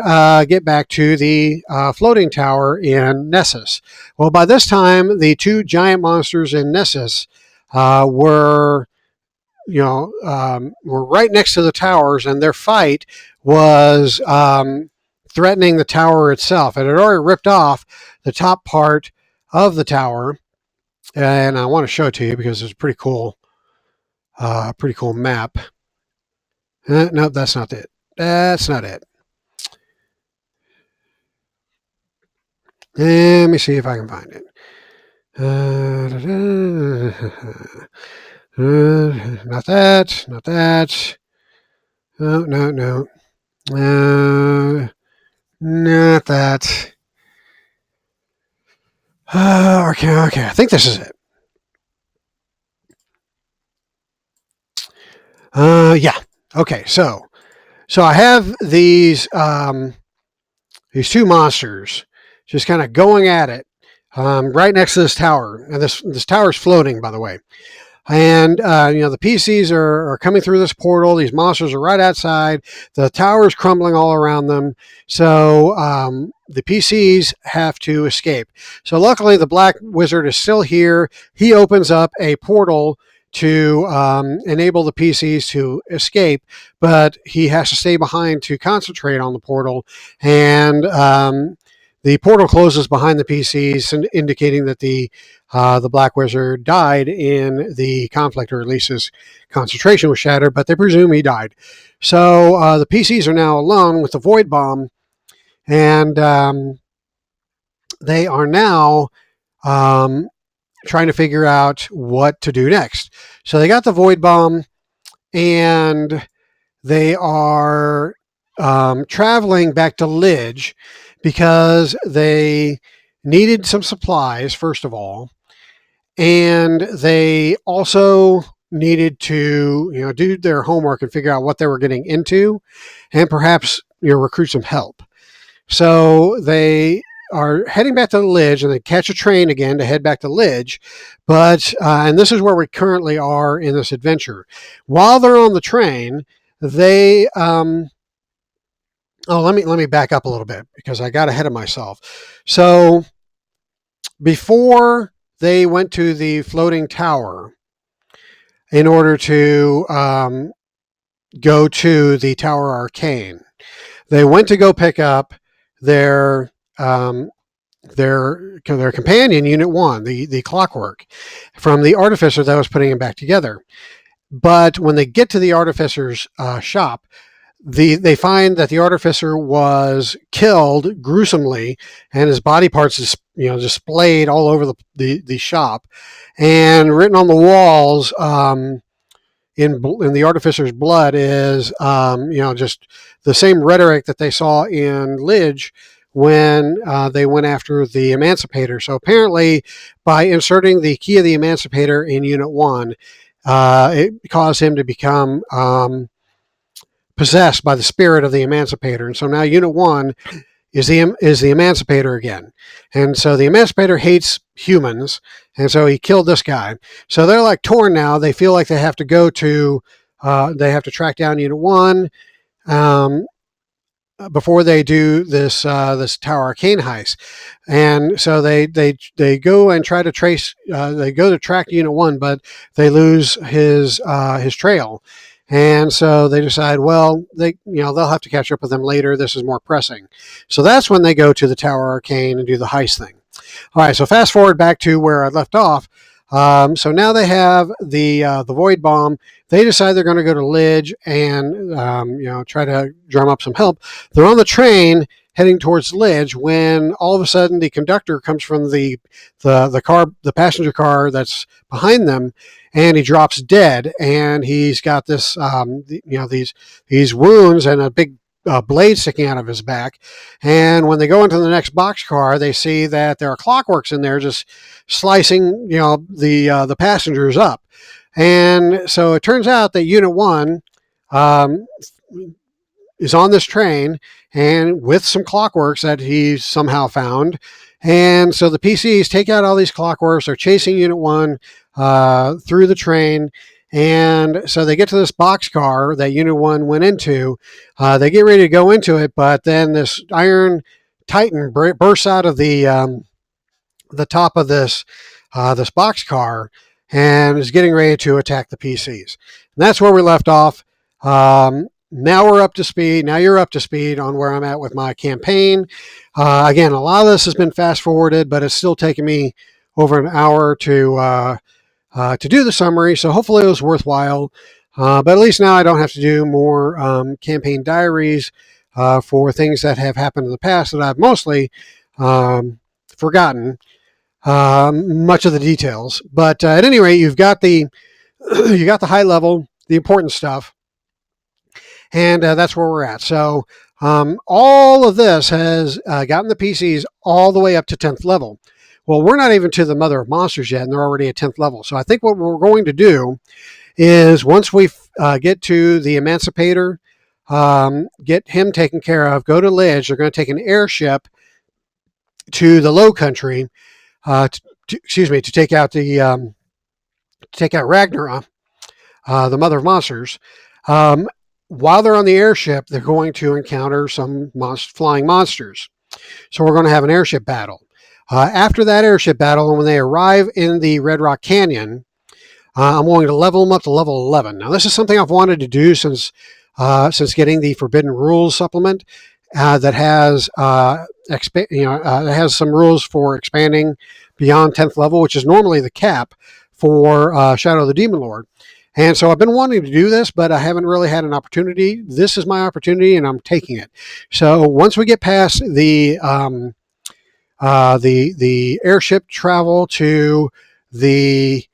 get back to the floating tower in Nessus. Well, by this time, the two giant monsters in Nessus were right next to the towers, and their fight was threatening the tower itself. It had already ripped off the top part of the tower, and I want to show it to you because it's a pretty cool map. Nope, that's not it. That's not it. Let me see if I can find it. Not that. Not that. Oh, no. Not that. Okay. I think this is it. Yeah. Okay. So I have these two monsters just kind of going at it right next to this tower, and this tower is floating, by the way. And the PCs are coming through this portal. These monsters are right outside. The tower is crumbling all around them. So the PCs have to escape. So luckily, the Black Wizard is still here. He opens up a portal to enable the PCs to escape, but he has to stay behind to concentrate on the portal. And the portal closes behind the PCs, indicating that the Black Wizard died in the conflict, or at least his concentration was shattered. But they presume he died. So the PCs are now alone with the void bomb, and they are now trying to figure out what to do next. So they got the void bomb, and they are traveling back to Lidge because they needed some supplies, first of all, and they also needed to do their homework and figure out what they were getting into, and perhaps recruit some help. So they are heading back to the Lidge, and they catch a train again to head back to Lidge. But and this is where we currently are in this adventure. While they're on the train, they let me back up a little bit because I got ahead of myself. So before they went to the floating tower in order to go to the Tower Arcane, they went to go pick up their companion, Unit 1, the Clockwork, from the artificer that was putting him back together. But when they get to the artificer's shop, they find that the artificer was killed gruesomely, and his body parts displayed all over the shop, and written on the walls in the artificer's blood is just the same rhetoric that they saw in Lidge when they went after the Emancipator. So apparently, by inserting the key of the Emancipator in Unit 1, it caused him to become possessed by the spirit of the Emancipator. And so now Unit 1 is the Emancipator again. And so the Emancipator hates humans, and so he killed this guy. So they're like torn now. They feel like they have to they have to track down Unit 1 before they do this Tower Arcane heist. And so they go and try to trace. They go to track Unit 1, but they lose his trail. And so they decide, well, they'll have to catch up with them later. This is more pressing. So that's when they go to the Tower Arcane and do the heist thing. All right, so fast forward back to where I left off. So now they have the void bomb. They decide they're going to go to Lidge and try to drum up some help. They're on the train heading towards Lidge when all of a sudden the conductor comes from the passenger car that's behind them, and he drops dead. And he's got this these wounds and a big blade sticking out of his back. And when they go into the next boxcar, they see that there are clockworks in there just slicing the passengers up. And so it turns out that Unit 1 is on this train, and with some clockworks that he somehow found. And so the PCs take out all these clockworks. They're chasing Unit 1 through the train. And so they get to this boxcar that Unit 1 went into. They get ready to go into it, but then this iron titan bursts out of the top of this boxcar and is getting ready to attack the PCs. And that's where we left off. Now we're up to speed. Now you're up to speed on where I'm at with my campaign. Again, a lot of this has been fast forwarded, but it's still taking me over an hour to do the summary. So hopefully it was worthwhile. But at least now I don't have to do more campaign diaries for things that have happened in the past that I've mostly forgotten much of the details. But at any rate, you've got the high level, the important stuff. And that's where we're at. So all of this has gotten the PCs all the way up to 10th level. Well, we're not even to the Mother of Monsters yet, and they're already at 10th level. So I think what we're going to do is once we get to the Emancipator, get him taken care of, go to Lidge. They're going to take an airship to the Low Country, to take out Ragnara, the Mother of Monsters. While they're on the airship, they're going to encounter some flying monsters. So we're going to have an airship battle. After that airship battle, and when they arrive in the Red Rock Canyon, I'm going to level them up to level 11. Now, this is something I've wanted to do since getting the Forbidden Rules supplement that has that has some rules for expanding beyond 10th level, which is normally the cap for Shadow of the Demon Lord. And so I've been wanting to do this, but I haven't really had an opportunity. This is my opportunity, and I'm taking it. So once we get past the airship travel to the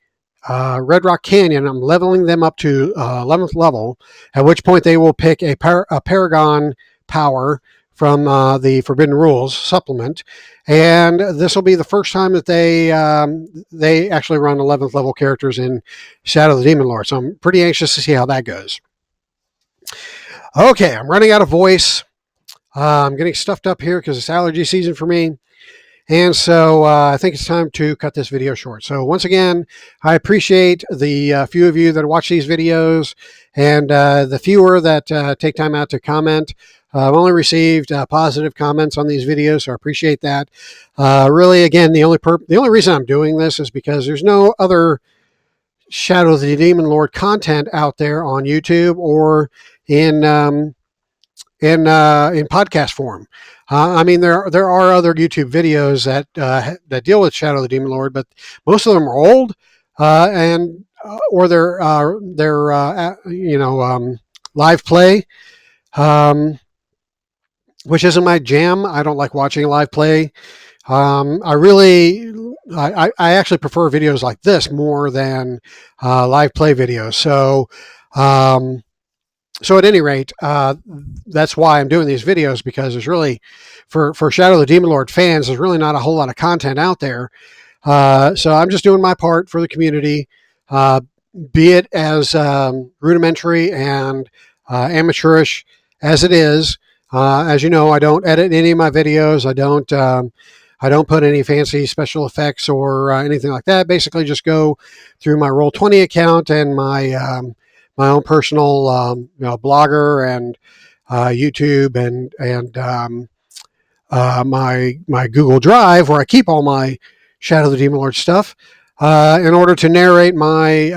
Red Rock Canyon, I'm leveling them up to 11th level, at which point they will pick a Paragon power from the Forbidden Rules supplement, and this will be the first time that they actually run 11th level characters in Shadow of the Demon Lord. So I'm pretty anxious to see how that goes. Okay, I'm running out of voice. I'm getting stuffed up here because it's allergy season for me. And so I think it's time to cut this video short. So once again, I appreciate the few of you that watch these videos and the fewer that take time out to comment. I've only received positive comments on these videos, so I appreciate that. Really, again, the only reason I'm doing this is because there's no other Shadow of the Demon Lord content out there on YouTube or in podcast form. I mean, there are other YouTube videos that deal with Shadow of the Demon Lord, but most of them are old and or they're live play, which isn't my jam. I don't like watching live play. I actually prefer videos like this more than live play videos. So at any rate, that's why I'm doing these videos, because there's really, for Shadow of the Demon Lord fans, there's really not a whole lot of content out there. So I'm just doing my part for the community, be it as rudimentary and amateurish as it is. As you know, I don't edit any of my videos. I don't put any fancy special effects or anything like that. Basically, just go through my Roll20 account and my own personal blogger and YouTube and my Google Drive, where I keep all my Shadow of the Demon Lord stuff in order to narrate my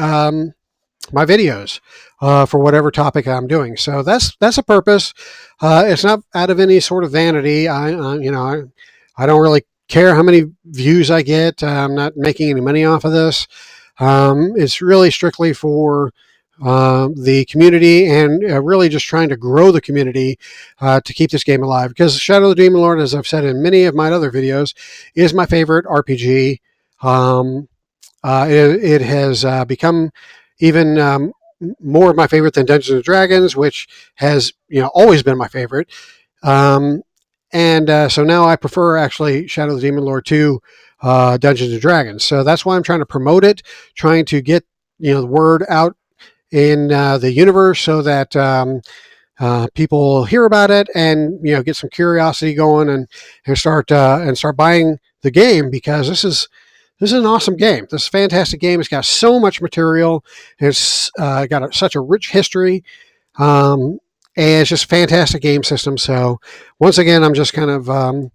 videos for whatever topic I'm doing. So that's a purpose. It's not out of any sort of vanity. I don't really care how many views I get. I'm not making any money off of this. It's really strictly for the community and really just trying to grow the community to keep this game alive. Because Shadow of the Demon Lord, as I've said in many of my other videos, is my favorite RPG. It has become even more of my favorite than Dungeons and Dragons, which has always been my favorite. So now I prefer actually Shadow of the Demon Lord to Dungeons and Dragons. So that's why I'm trying to promote it, trying to get the word out in the universe so that people hear about it and get some curiosity going and start buying the game, because this is an awesome game. This is a fantastic game. It's got so much material. It's got such a rich history. And it's just a fantastic game system. So once again, I'm just kind of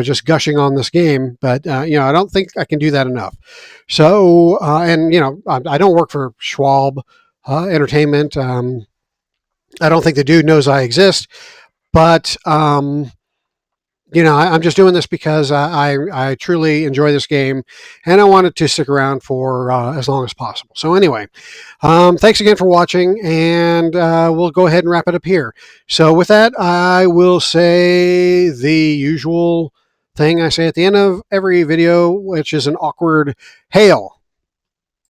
just gushing on this game, but I don't think I can do that enough. So I don't work for Schwalb Entertainment. I don't think the dude knows I exist, but I'm just doing this because I truly enjoy this game, and I wanted to stick around for as long as possible. So anyway, thanks again for watching, and we'll go ahead and wrap it up here. So with that, I will say the usual thing I say at the end of every video, which is an awkward hail.